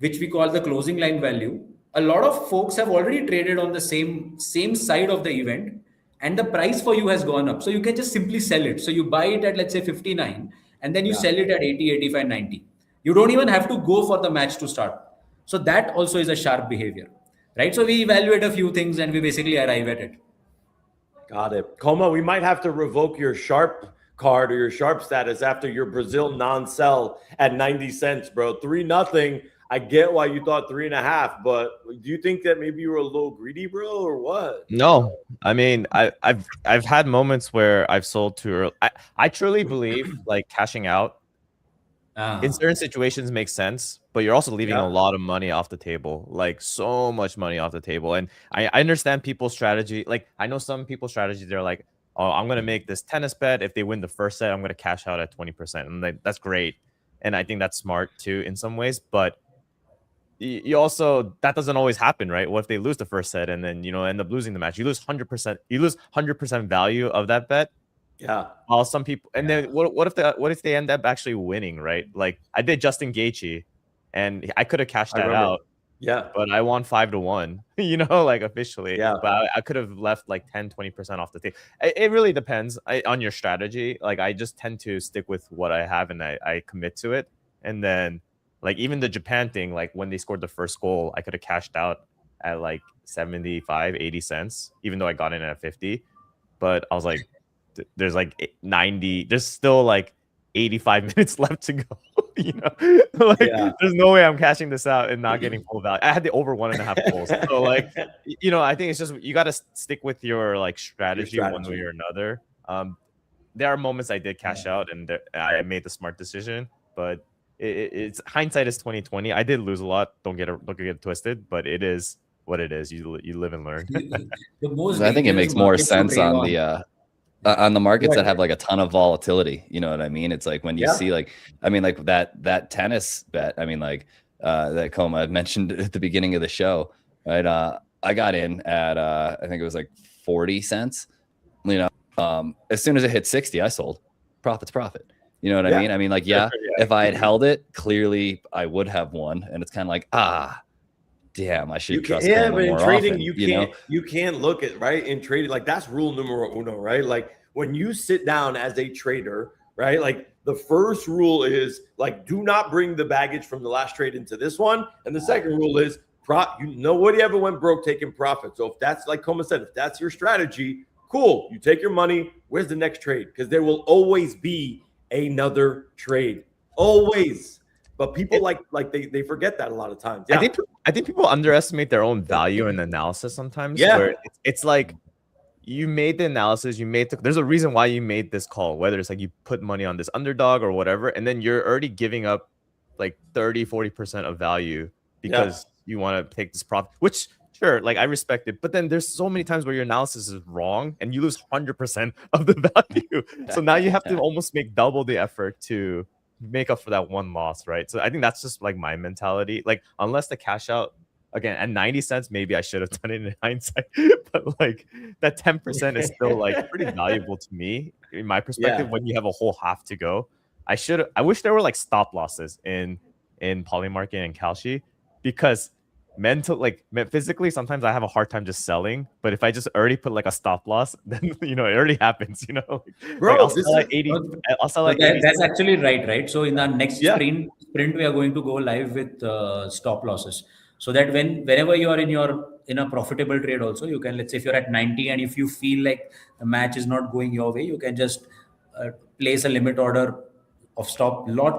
S5: which we call the closing line value, a lot of folks have already traded on the same side of the event, and the price for you has gone up. So you can just simply sell it. So you buy it at, let's say, 59, and then you sell it at 80, 85, 90. You don't even have to go for the match to start. So that also is a sharp behavior. Right, so we evaluate a few things and we basically arrive at it.
S3: Got it. Coma, we might have to revoke your sharp card or your sharp status after your Brazil non-sell at 90 cents, bro. 3-0. I get why you thought 3.5, but do you think that maybe you were a little greedy, bro, or what?
S2: No, I mean, I've had moments where I've sold too early. I truly believe like cashing out in certain situations makes sense, but you're also leaving a lot of money off the table, like so much money off the table. And I understand people's strategy. Like I know some people's strategy, they're like, oh, I'm going to make this tennis bet. If they win the first set, I'm going to cash out at 20%. And that's great. And I think that's smart too in some ways, but you also, that doesn't always happen, right? What if they lose the first set and then, end up losing the match? You lose 100%. You lose 100% value of that bet.
S3: Yeah.
S2: While some people, and then what if they end up actually winning, right? Like I did Justin Gaethje, and I could have cashed that out.
S3: Yeah.
S2: But I won 5-1, like officially.
S3: Yeah.
S2: But I could have left like 10-20% off the table. It really depends on your strategy. Like I just tend to stick with what I have and I commit to it. And then like even the Japan thing, like when they scored the first goal, I could have cashed out at like 75, 80 cents, even though I got in at 50. But I was like, there's like 90, there's still like 85 minutes left to go. There's no way I'm cashing this out and not getting full value. I had the over 1.5 goals. So like, I think it's just you got to stick with your like strategy one way or another. There are moments I did cash out and I made the smart decision, but it's hindsight is 2020. I did lose a lot. Don't get it twisted, but it is what it is. You live and learn.
S4: I think it makes more sense on the markets that have like a ton of volatility. You know what I mean? It's like when you see like, I mean, like that tennis bet, I mean, like that Coma mentioned at the beginning of the show, right? I got in at I think it was like 40 cents. As soon as it hit 60, I sold. Profit's profit. You know what I mean? I mean, like, if I had held it, clearly I would have won. And it's kind of like, damn, I should trust Coma
S3: but in
S4: more
S3: trading,
S4: often,
S3: you can't look at, right? In trading, like that's rule numero uno, right? Like when you sit down as a trader, right? Like the first rule is like, do not bring the baggage from the last trade into this one. And the second rule is nobody ever went broke taking profit. So if that's like Coma said, if that's your strategy, cool. You take your money. Where's the next trade? Because there will always be another trade. Always. But people they forget that a lot of times. Yeah.
S2: I think people underestimate their own value in analysis sometimes.
S3: Yeah.
S2: Where it's like you made the analysis, there's a reason why you made this call, whether it's like you put money on this underdog or whatever, and then you're already giving up like 30-40% of value because you want to take this profit, which sure, like I respect it, but then there's so many times where your analysis is wrong and you lose 100% of the value. So now you have to almost make double the effort to make up for that one loss, right? So I think that's just like my mentality. Like unless the cash out again at 90 cents, maybe I should have done it in hindsight, but like that 10% is still like pretty valuable to me in my perspective. When you have a whole half to go, I wish there were like stop losses in Polymarket and Kalshi, because physically sometimes I have a hard time just selling, but if I just already put like a stop loss, then it already happens.
S3: Bro,
S2: like, I'll sell at 80.
S5: That's actually right. So in our next sprint we are going to go live with stop losses, so that whenever you are in a profitable trade also, you can, let's say if you're at 90 and if you feel like the match is not going your way, you can just place a limit order of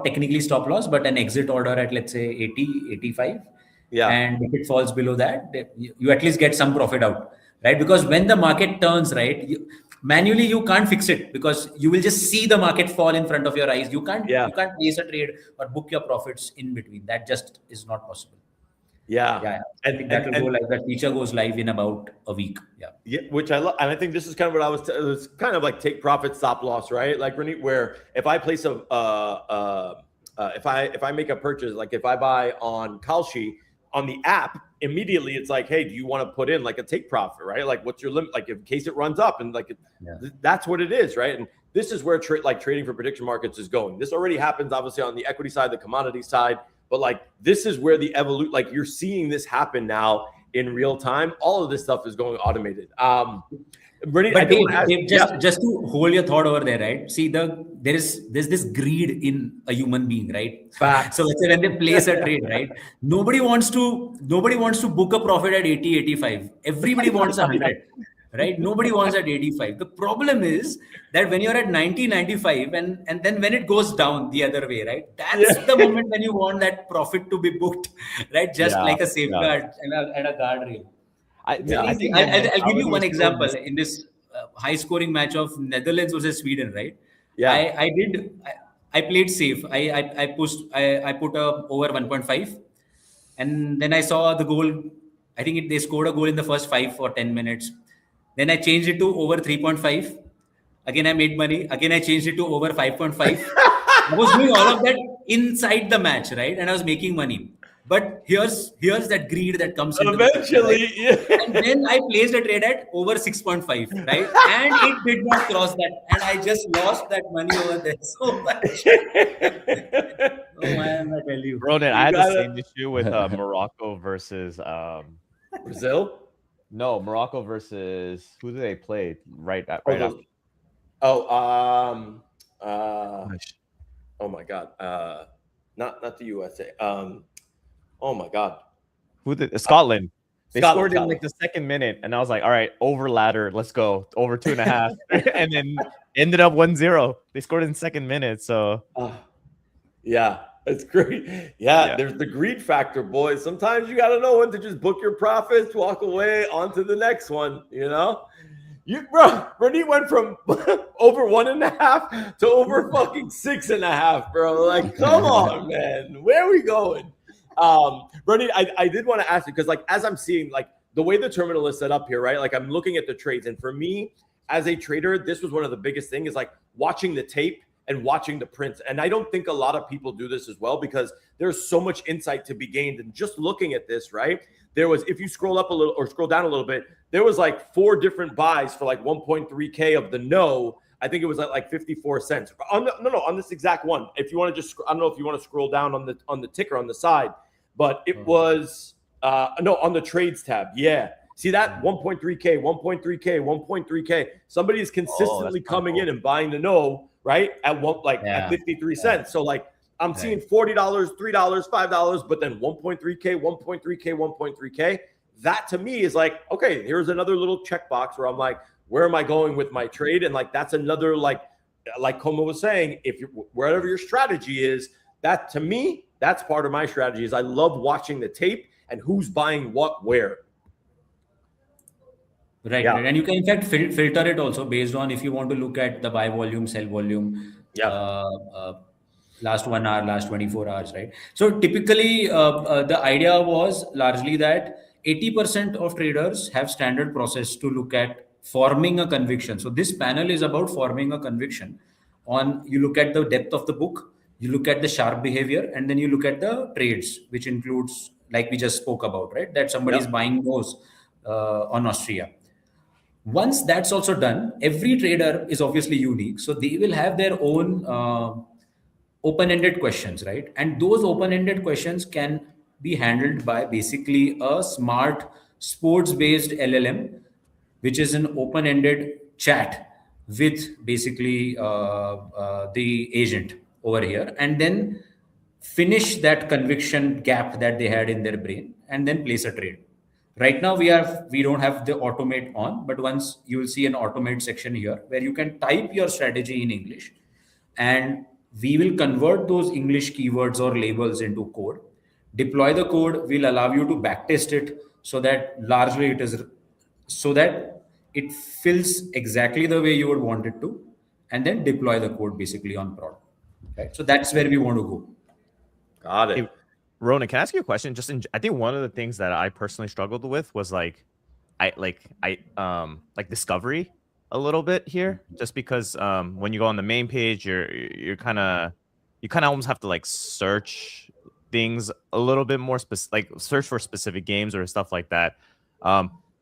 S5: technically stop loss, but an exit order at, let's say 80, 85. And if it falls below that, you at least get some profit out, right? Because when the market turns, right, manually you can't fix it, because you will just see the market fall in front of your eyes. You can't place a trade or book your profits in between. That just is not possible. I think that will go live. That feature goes live in about a week.
S3: Which I love, and I think this is kind of what it was kind of like take profit, stop loss, right? Like where if I place if I make a purchase, like if I buy on Kalshi on the app, immediately it's like, hey, do you want to put in like a take profit, right? Like what's your limit? Like in case it runs up, and like that's what it is, right? And this is where trading for prediction markets is going. This already happens obviously on the equity side, the commodity side, but like this is where the like you're seeing this happen now in real time. All of this stuff is going automated.
S5: Just to hold your thought over there, right? See, there's this greed in a human being, right?
S3: Facts.
S5: So let's say when they place a trade, right? Nobody wants to book a profit at 80, 85. Everybody wants 100, right? Nobody wants at 85. The problem is that when you're at 90, 95, and then when it goes down the other way, right? That's the moment when you want that profit to be booked, right? Just like a safeguard and a guardrail. I'll give you one example in this high-scoring match of Netherlands versus Sweden, right? I played safe. I put over 1.5, and then I saw the goal. I think they scored a goal in the first 5 or 10 minutes. Then I changed it to over 3.5. Again, I made money. Again, I changed it to over 5.5. I was doing all of that inside the match, right? And I was making money. But here's that greed that comes into
S3: eventually.
S5: the picture, right? And then I placed a trade at over 6.5, right? And it did not cross that, and I just lost that money over there so much. Oh man, I tell you,
S2: Ronan, I had the same issue with Morocco versus
S3: Brazil.
S2: No, Morocco versus who did they play right after?
S3: Oh my God. Not the U.S.A. Oh my God.
S2: Who did Scotland? They
S3: Scotland,
S2: scored in like the second minute, and I was like, all right, over ladder, let's go. Over 2.5. And then ended up 1-0. They scored in the second minute. So
S3: yeah, it's great. Yeah, there's the greed factor, boys. Sometimes you gotta know when to just book your profits, walk away, on to the next one, you know? Bernie went from over 1.5 to over fucking 6.5, bro. Like, come on, man. Where are we going? Bernie, I did want to ask you, because like as I'm seeing like the way the terminal is set up here, right? Like I'm looking at the trades, and for me as a trader, this was one of the biggest things, is like watching the tape and watching the prints. And I don't think a lot of people do this as well, because there's so much insight to be gained. And just looking at this, right? There was, if you scroll up a little or scroll down a little bit, there was like 4 different buys for like 1.3K of the no. I think it was at like 54 cents. On this exact one. If you want to just, I don't know if you want to scroll down on the ticker on the side, but it was on the trades tab. Yeah. See that 1.3K, 1.3K, 1.3K. Somebody is consistently coming in and buying the no, right? At 53 cents. So like I'm seeing $40, $3, $5, but then 1.3K, 1.3K, 1.3K. That to me is like, okay, here's another little checkbox where I'm like, where am I going with my trade? And like that's another like Como was saying, if you wherever your strategy is, that to me, that's part of my strategy. Is I love watching the tape and who's buying what where.
S5: Right. And you can in fact filter it also based on if you want to look at the buy volume, sell volume, last 1 hour, last 24 hours, right? So typically the idea was largely that 80% of traders have standard process to look at forming a conviction. So this panel is about forming a conviction on, you look at the depth of the book, you look at the sharp behavior, and then you look at the trades, which includes, like we just spoke about, right? That somebody is buying those on Austria. Once that's also done, every trader is obviously unique. So they will have their own open-ended questions, right? And those open-ended questions can be handled by basically a smart sports-based LLM, which is an open-ended chat with basically the agent over here, and then finish that conviction gap that they had in their brain, and then place a trade. Right now we don't have the automate on, but once you will see an automate section here where you can type your strategy in English, and we will convert those English keywords or labels into code. Deploy the code will allow you to backtest it so that it fills exactly the way you would want it to, and then deploy the code basically on prod. Right. So that's where we want to go.
S3: Got it.
S2: Hey, Ronan, can I ask you a question? I think one of the things that I personally struggled with was like discovery a little bit here, just because when you go on the main page, you kind of almost have to like search things a little bit more like search for specific games or stuff like that.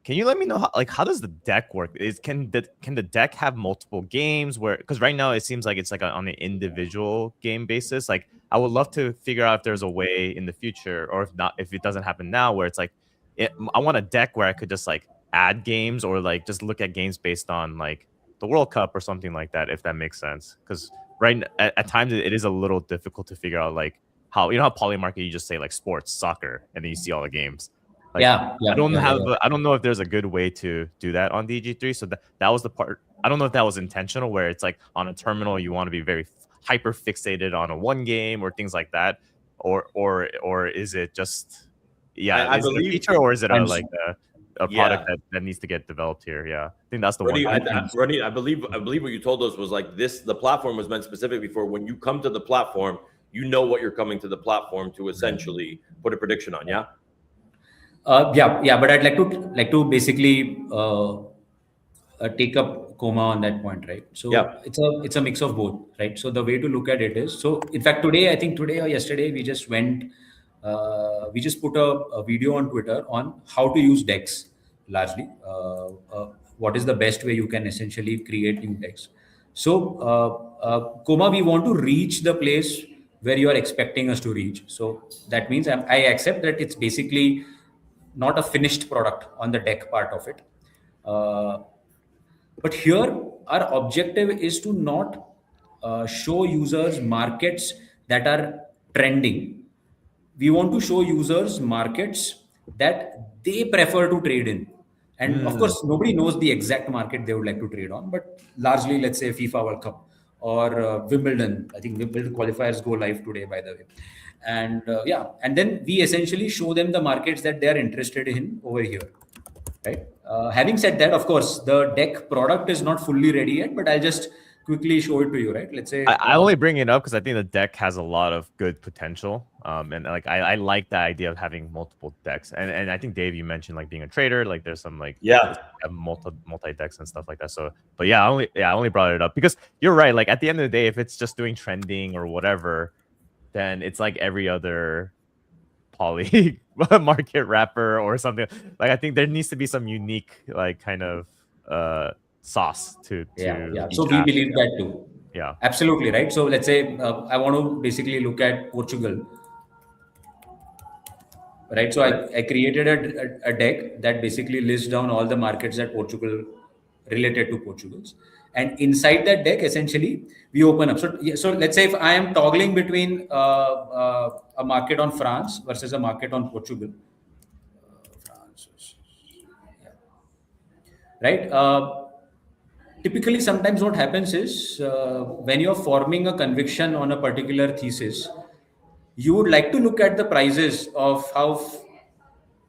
S2: Can you let me know how does the deck work? Can the deck have multiple games where, because right now it seems like it's like on an individual game basis. Like I would love to figure out if there's a way in the future, or if it doesn't happen now, where it's like I want a deck where I could just like add games or like just look at games based on like the World Cup or something like that, if that makes sense. Because at times it is a little difficult to figure out like how Polymarket, you just say like sports, soccer, and then you see all the games. Like, I don't know if there's a good way to do that on DG3. So that was the part. I don't know if that was intentional, where it's like on a terminal you want to be very hyper fixated on a one game or things like that, or is it just I believe a feature, or is it a product that needs to get developed here? Yeah, I think that's the one.
S3: Ronnie, I believe what you told us was like this. The platform was meant specifically for when you come to the platform, you know what you're coming to the platform to essentially put a prediction on. Yeah.
S5: But I'd like to basically take up Coma on that point, right? So it's a mix of both, right? So the way to look at it is, so in fact today or yesterday we just went we just put a video on Twitter on how to use decks largely. What is the best way you can essentially create new decks? So, Koma, we want to reach the place where you are expecting us to reach. So that means I accept that it's basically not a finished product on the deck part of it. But here, our objective is to not show users markets that are trending. We want to show users markets that they prefer to trade in. And of course, nobody knows the exact market they would like to trade on, but largely, let's say FIFA World Cup or Wimbledon. I think Wimbledon qualifiers go live today, by the way. And and then we essentially show them the markets that they are interested in over here, right? Having said that, of course, the deck product is not fully ready yet, but I'll just quickly show it to you, right? Let's say
S2: I only bring it up because I think the deck has a lot of good potential. And like I like the idea of having multiple decks. And I think Dave, you mentioned like being a trader, like there's some like multi decks and stuff like that. So but I only brought it up because you're right. Like at the end of the day, if it's just doing trending or whatever, then it's like every other poly market wrapper or something. Like I think there needs to be some unique like kind of sauce to
S5: so we believe that too.
S2: Yeah,
S5: absolutely right. So let's say I want to basically look at Portugal, right? So I created a deck that basically lists down all the markets that Portugal related to Portugal's, and inside that deck essentially we open up. So let's say if I am toggling between a market on France versus a market on Portugal, right? Typically, sometimes what happens is when you're forming a conviction on a particular thesis, you would like to look at the prices of how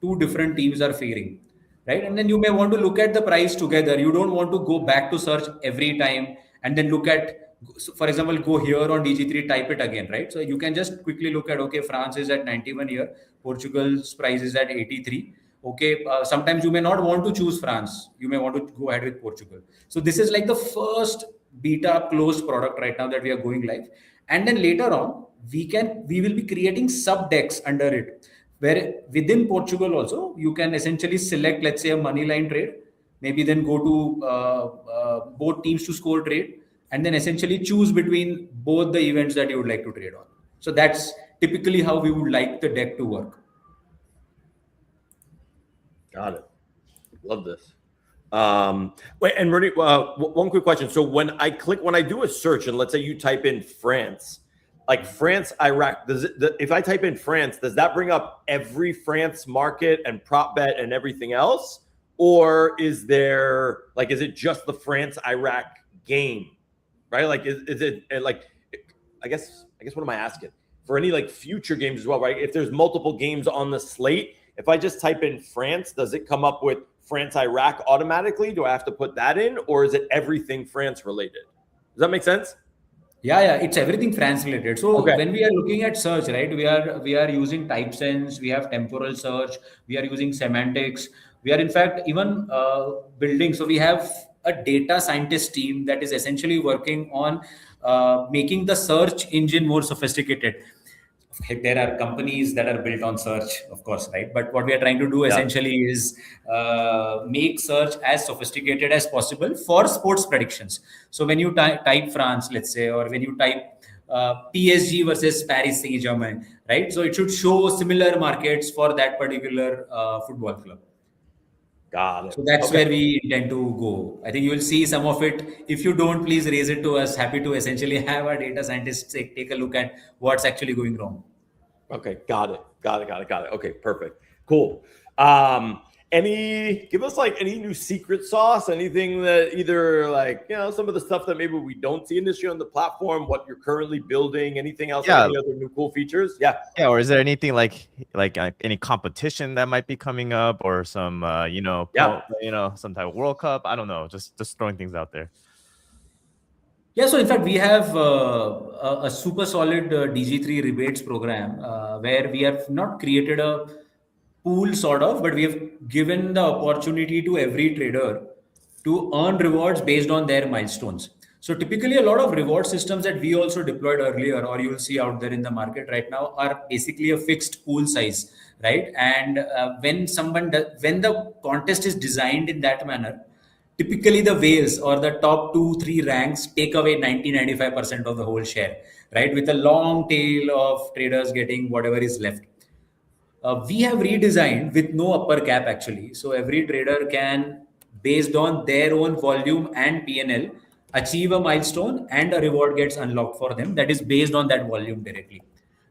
S5: two different teams are faring, right? And then you may want to look at the price together. You don't want to go back to search every time and then look at, for example, go here on DG3, type it again, right? So you can just quickly look at, okay, France is at 91 here, Portugal's price is at 83. Okay, sometimes you may not want to choose France. You may want to go ahead with Portugal. So this is like the first beta closed product right now that we are going live. And then later on, we will be creating sub decks under it, where within Portugal also, you can essentially select, let's say, a money line trade, maybe then go to both teams to score trade, and then essentially choose between both the events that you would like to trade on. So that's typically how we would like the deck to work.
S3: Got it. Love this. Wait, and Rudy, one quick question. So when I do a search, and let's say you type in France, like France, Iraq, if I type in France, does that bring up every France market and prop bet and everything else? Or is it just the France Iraq game, right? Like, is it like, I guess what am I asking? For any like future games as well, right? If there's multiple games on the slate, if I just type in France, does it come up with France Iraq automatically? Do I have to put that in, or is it everything France related? Does that make sense?
S5: Yeah, it's everything France related. So when we are looking at search, right, we are using type sense, we have temporal search, we are using semantics, we are in fact even building. So we have a data scientist team that is essentially working on making the search engine more sophisticated. There are companies that are built on search, of course, right? But what we are trying to do essentially is make search as sophisticated as possible for sports predictions. So when you type France, let's say, or when you type PSG versus Paris Saint-Germain, right? So it should show similar markets for that particular football club.
S3: Got it.
S5: So that's where we intend to go. I think you will see some of it. If you don't, please raise it to us. Happy to essentially have our data scientists take a look at what's actually going wrong.
S3: Okay, got it. Okay, perfect. Cool. Give us like any new secret sauce, anything that either like, some of the stuff that maybe we don't see in this year on the platform, what you're currently building, anything else, any other new cool featers? Yeah. Or
S2: is there anything like any competition that might be coming up, or some, some type of World Cup? I don't know. Just throwing things out there.
S5: Yeah, so in fact, we have a super solid DG3 rebates program where we have not created a pool sort of, but we have given the opportunity to every trader to earn rewards based on their milestones. So typically a lot of reward systems that we also deployed earlier, or you will see out there in the market right now, are basically a fixed pool size, right? And when the contest is designed in that manner, typically the whales or the top 2-3 ranks take away 90-95% of the whole share, right? With a long tail of traders getting whatever is left. We have redesigned with no upper cap actually. So every trader can, based on their own volume and PNL, achieve a milestone and a reward gets unlocked for them that is based on that volume directly.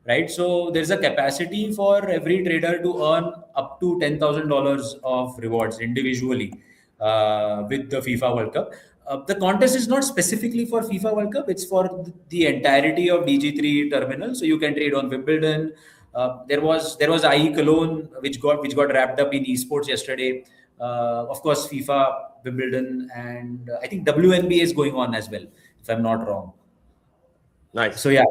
S5: Right. So there's a capacity for every trader to earn up to $10,000 of rewards individually with the FIFA World Cup. The contest is not specifically for FIFA World Cup. It's for the entirety of DG3 terminal. So you can trade on Wimbledon. There was IE Cologne which got wrapped up in esports yesterday. Of course, FIFA, Wimbledon, and I think WNBA is going on as well, if I'm not wrong.
S3: Nice.
S5: So yeah.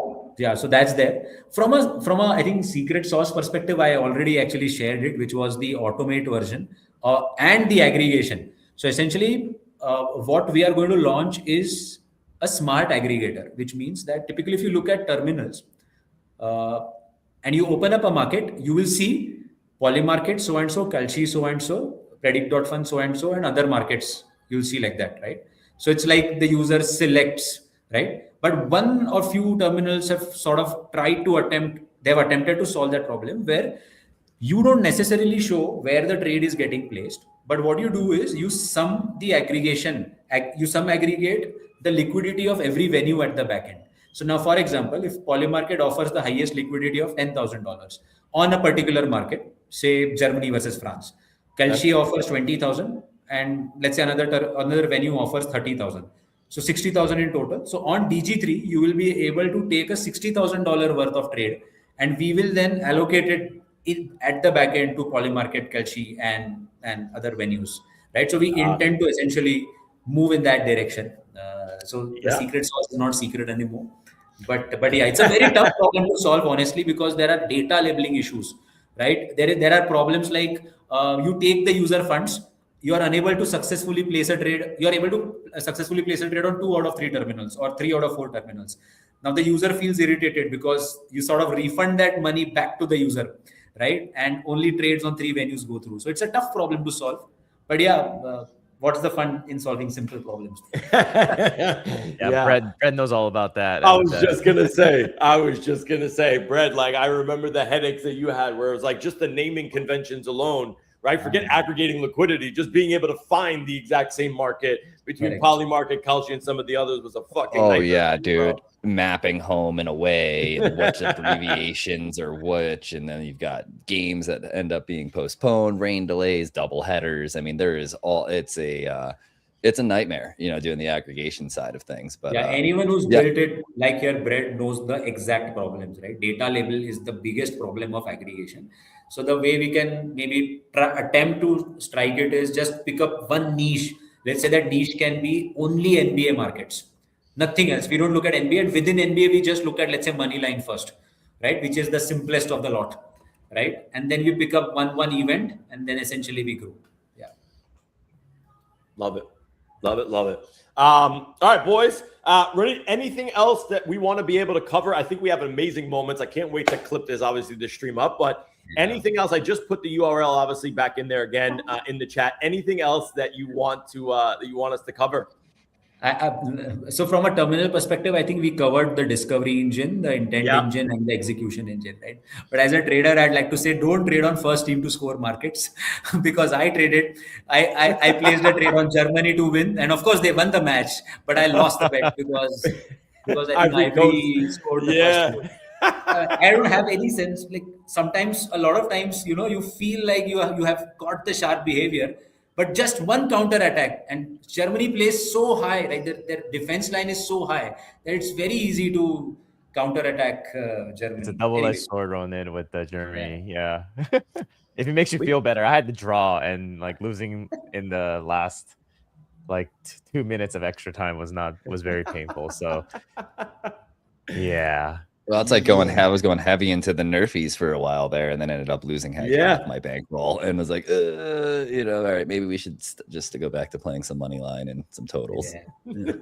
S5: So that's there. From a I think secret sauce perspective, I already actually shared it, which was the automate version and the aggregation. So essentially, what we are going to launch is a smart aggregator, which means that typically if you look at terminals and you open up a market, you will see Polymarket so and so, Kalshi so and so, Predict.fund so and so, and other markets you'll see like that, right? So it's like the user selects, right? But one or few terminals have sort of they've attempted to solve that problem where you don't necessarily show where the trade is getting placed, but what you do is you sum the aggregate the liquidity of every venue at the back end. So now, for example, if Polymarket offers the highest liquidity of $10,000 on a particular market, say Germany versus France, Kalshi offers 20,000, and let's say another venue offers 30,000. So 60,000 in total. So on DG3, you will be able to take a $60,000 worth of trade, and we will then allocate it at the back end to Polymarket, Kalshi, and other venues, right? So we intend to essentially move in that direction. So the secret sauce is not secret anymore. But yeah, it's a very tough problem to solve, honestly, because there are data labeling issues, right? There are problems like you take the user funds, you are unable to successfully place a trade. You are able to successfully place a trade on 2 out of 3 terminals or 3 out of 4 terminals. Now the user feels irritated because you sort of refund that money back to the user, right? And only trades on 3 venues go through. So it's a tough problem to solve. But yeah, what's the fun in solving simple problems?
S2: Brett knows all about that.
S3: I was just gonna say, Brett, like I remember the headaches that you had where it was like just the naming conventions alone, right? Forget aggregating liquidity, just being able to find the exact same market between Polymarket, Kalshi, and some of the others was a fucking nightmare,
S4: yeah, dude. Bro. Mapping home and away, and which abbreviations or which, and then you've got games that end up being postponed, rain delays, double headers. I mean, there is it's a nightmare, doing the aggregation side of things. But
S5: anyone who's built it like your bread knows the exact problems, right? Data label is the biggest problem of aggregation. So the way we can maybe attempt to strike it is just pick up one niche. Let's say that niche can be only NBA markets. Nothing else. We don't look at NBA, and within NBA, we just look at, let's say, money line first, right? Which is the simplest of the lot, right? And then we pick up one event, and then essentially we grow. Yeah.
S3: Love it. All right, boys. Ready? Anything else that we want to be able to cover? I think we have amazing moments. I can't wait to clip this, obviously, the stream up. But anything else? I just put the URL, obviously, back in there again in the chat. Anything else that you want us to cover?
S5: So from a terminal perspective, I think we covered the discovery engine, the intent engine, and the execution engine, right? But as a trader, I'd like to say, don't trade on first team to score markets because I traded. I placed a trade on Germany to win, and of course they won the match, but I lost the bet because I think Ivory scored the first goal. I don't have any sense. Like sometimes, a lot of times, you feel like you have got the sharp behavior. But just one counter attack, and Germany plays so high, right? Their defense line is so high that it's very easy to counter attack Germany.
S2: It's a double-edged sword, Ronin, with Germany. Yeah. If it makes you feel better, I had to draw, and like losing in the last 2 minutes of extra time was very painful. So yeah.
S4: Well, it's like I was going heavy into the nerfies for a while there, and then ended up losing half my bankroll, and was like, all right, maybe we should just to go back to playing some money line and some totals.
S5: Yeah.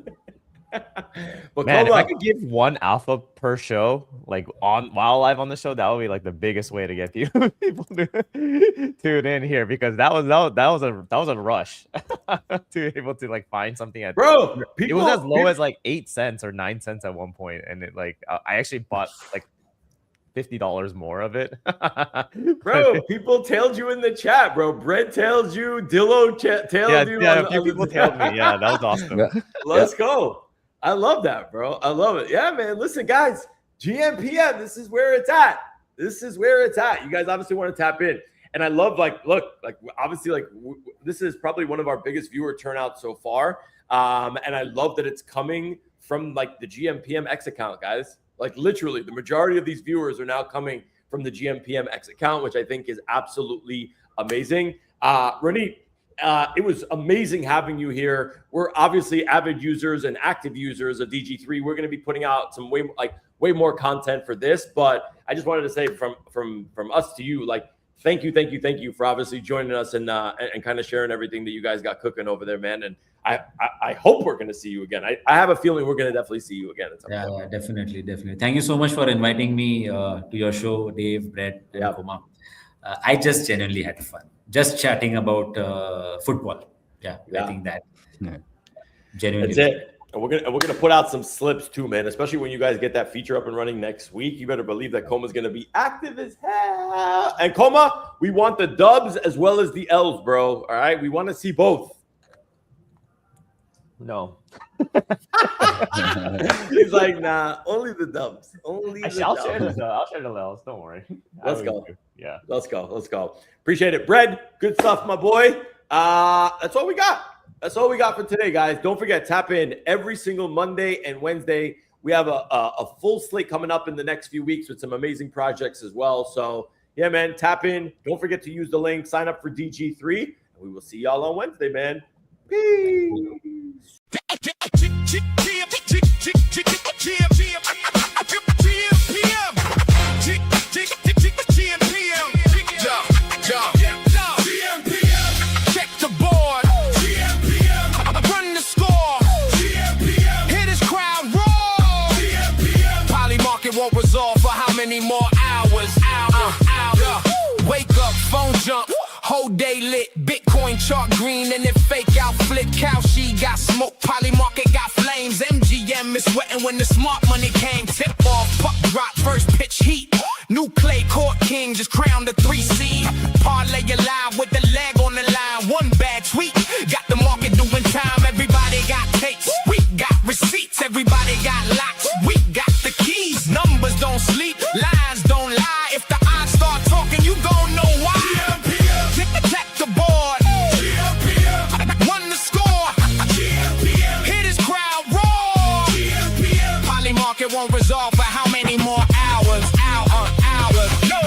S3: But
S2: Man, if I
S3: Coma,
S2: could give one alpha per show, like while live on the show, that would be like the biggest way to get people to tune in here, because that was a rush to be able to like find something at
S3: bro,
S2: it was as low as like 8 cents or 9 cents at one point, and it like I actually bought like $50 more of it.
S3: Bro, people tailed you in the chat, bro. Brett tailed you, Dillo tailed you.
S2: Yeah, a few people tailed me. Yeah, that was awesome.
S3: Let's go. I love that, bro. I love it. Yeah, man. Listen, guys, gmPM, this is where it's at. This is where it's at. You guys obviously want to tap in. And I love, like, look, like, obviously, like, this is probably one of our biggest viewer turnouts so far. And I love that it's coming from, like, the gmPM X account, guys. Like, literally, the majority of these viewers are now coming from the gmPM X account, which I think is absolutely amazing. Ronit, it was amazing having you here. We're obviously avid users and active users of DG3. We're going to be putting out some way more content for this, but I just wanted to say from us to you, like, thank you for obviously joining us and kind of sharing everything that you guys got cooking over there, man. And I hope we're going to see you again. I have a feeling we're going to definitely see you again at some point.
S5: Yeah, definitely. Thank you so much for inviting me to your show, Dave, Brett, and Kuma. I just genuinely had fun. Just chatting about football. Yeah, I think that genuinely.
S3: That's it. And we're gonna put out some slips too, man. Especially when you guys get that feature up and running next week. You better believe that Coma's gonna be active as hell. And Coma, we want the dubs as well as the L's, bro. All right, we want to see both.
S2: No.
S3: He's like, nah, only the dubs.
S2: I'll share the L's. Don't worry.
S3: Let's go.
S2: Yeah.
S3: Let's go. Appreciate it. Bread, good stuff, my boy. That's all we got. That's all we got for today, guys. Don't forget, tap in every single Monday and Wednesday. We have a full slate coming up in the next few weeks with some amazing projects as well. So, yeah, man, tap in. Don't forget to use the link. Sign up for DG3. And we will see y'all on Wednesday, man. Peace.
S1: Won't resolve for how many more hours? Wake up, phone jump, whole day lit. Bitcoin chart green and it fake out flip. Cow she got smoke, Polymarket got flames. MGM is sweating when the smart money came. Tip off, puck drop, first pitch heat. New clay court king just crowned the 3 seed. Parlay alive with the leg on the line. One bad tweet got the market doing time. Everybody got tapes, we got receipts. Everybody got locks, we got the keys. Numbers don't sleep, lines don't lie. If the odds start talking, you gon' know why. Check the board, run the score. Hit his crowd roar. Polymarket won't resolve for how many more hours? No,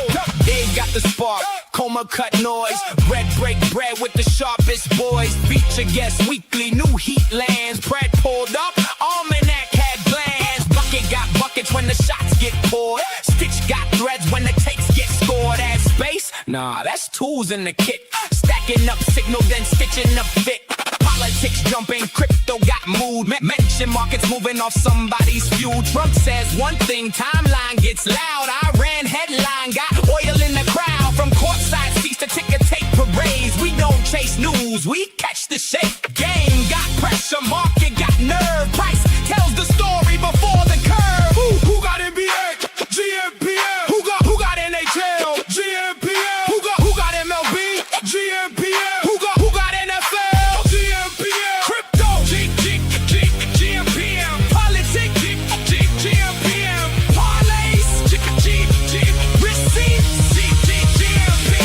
S1: they got the spark. Coma cut noise, bread break bread with the sharpest boys. Feature guest weekly, new heat lands. Bread pulled up, almanac had glands. Bucket got buckets when the shots get poured. Stitch got threads when the takes get scored. Add space? Nah, that's tools in the kit. Stacking up signal, then stitching up fit. Politics jumping, crypto got mood. Mention markets moving off somebody's fuel. Trump says one thing, timeline gets loud. Iran headline got oil in the crowd. From courtside seats to ticker tape parades. We don't chase news, we catch the shape. Game got pressure, market got nerve. Price tells the story before the curve. Who got NBA? gmPM. Who got NHL? gmPM. Who got MLB? gmPM. Who got NFL? gmPM. Crypto? gmPM. Politics? gmPM. Parlays? Receipts?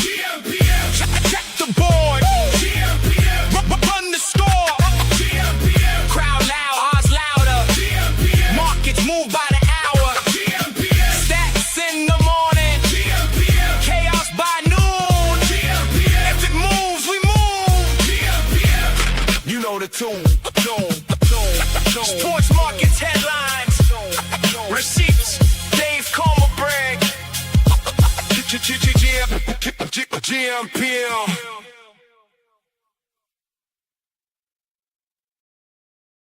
S1: gmPM. Check the board. gmPM. Run the score. gmPM. Crowd loud, odds louder. gmPM. Markets move by the hour. gmPM. Stats in the morning. gmPM. Chaos by noon. gmPM. If it moves, we move. gmPM. You know the tune.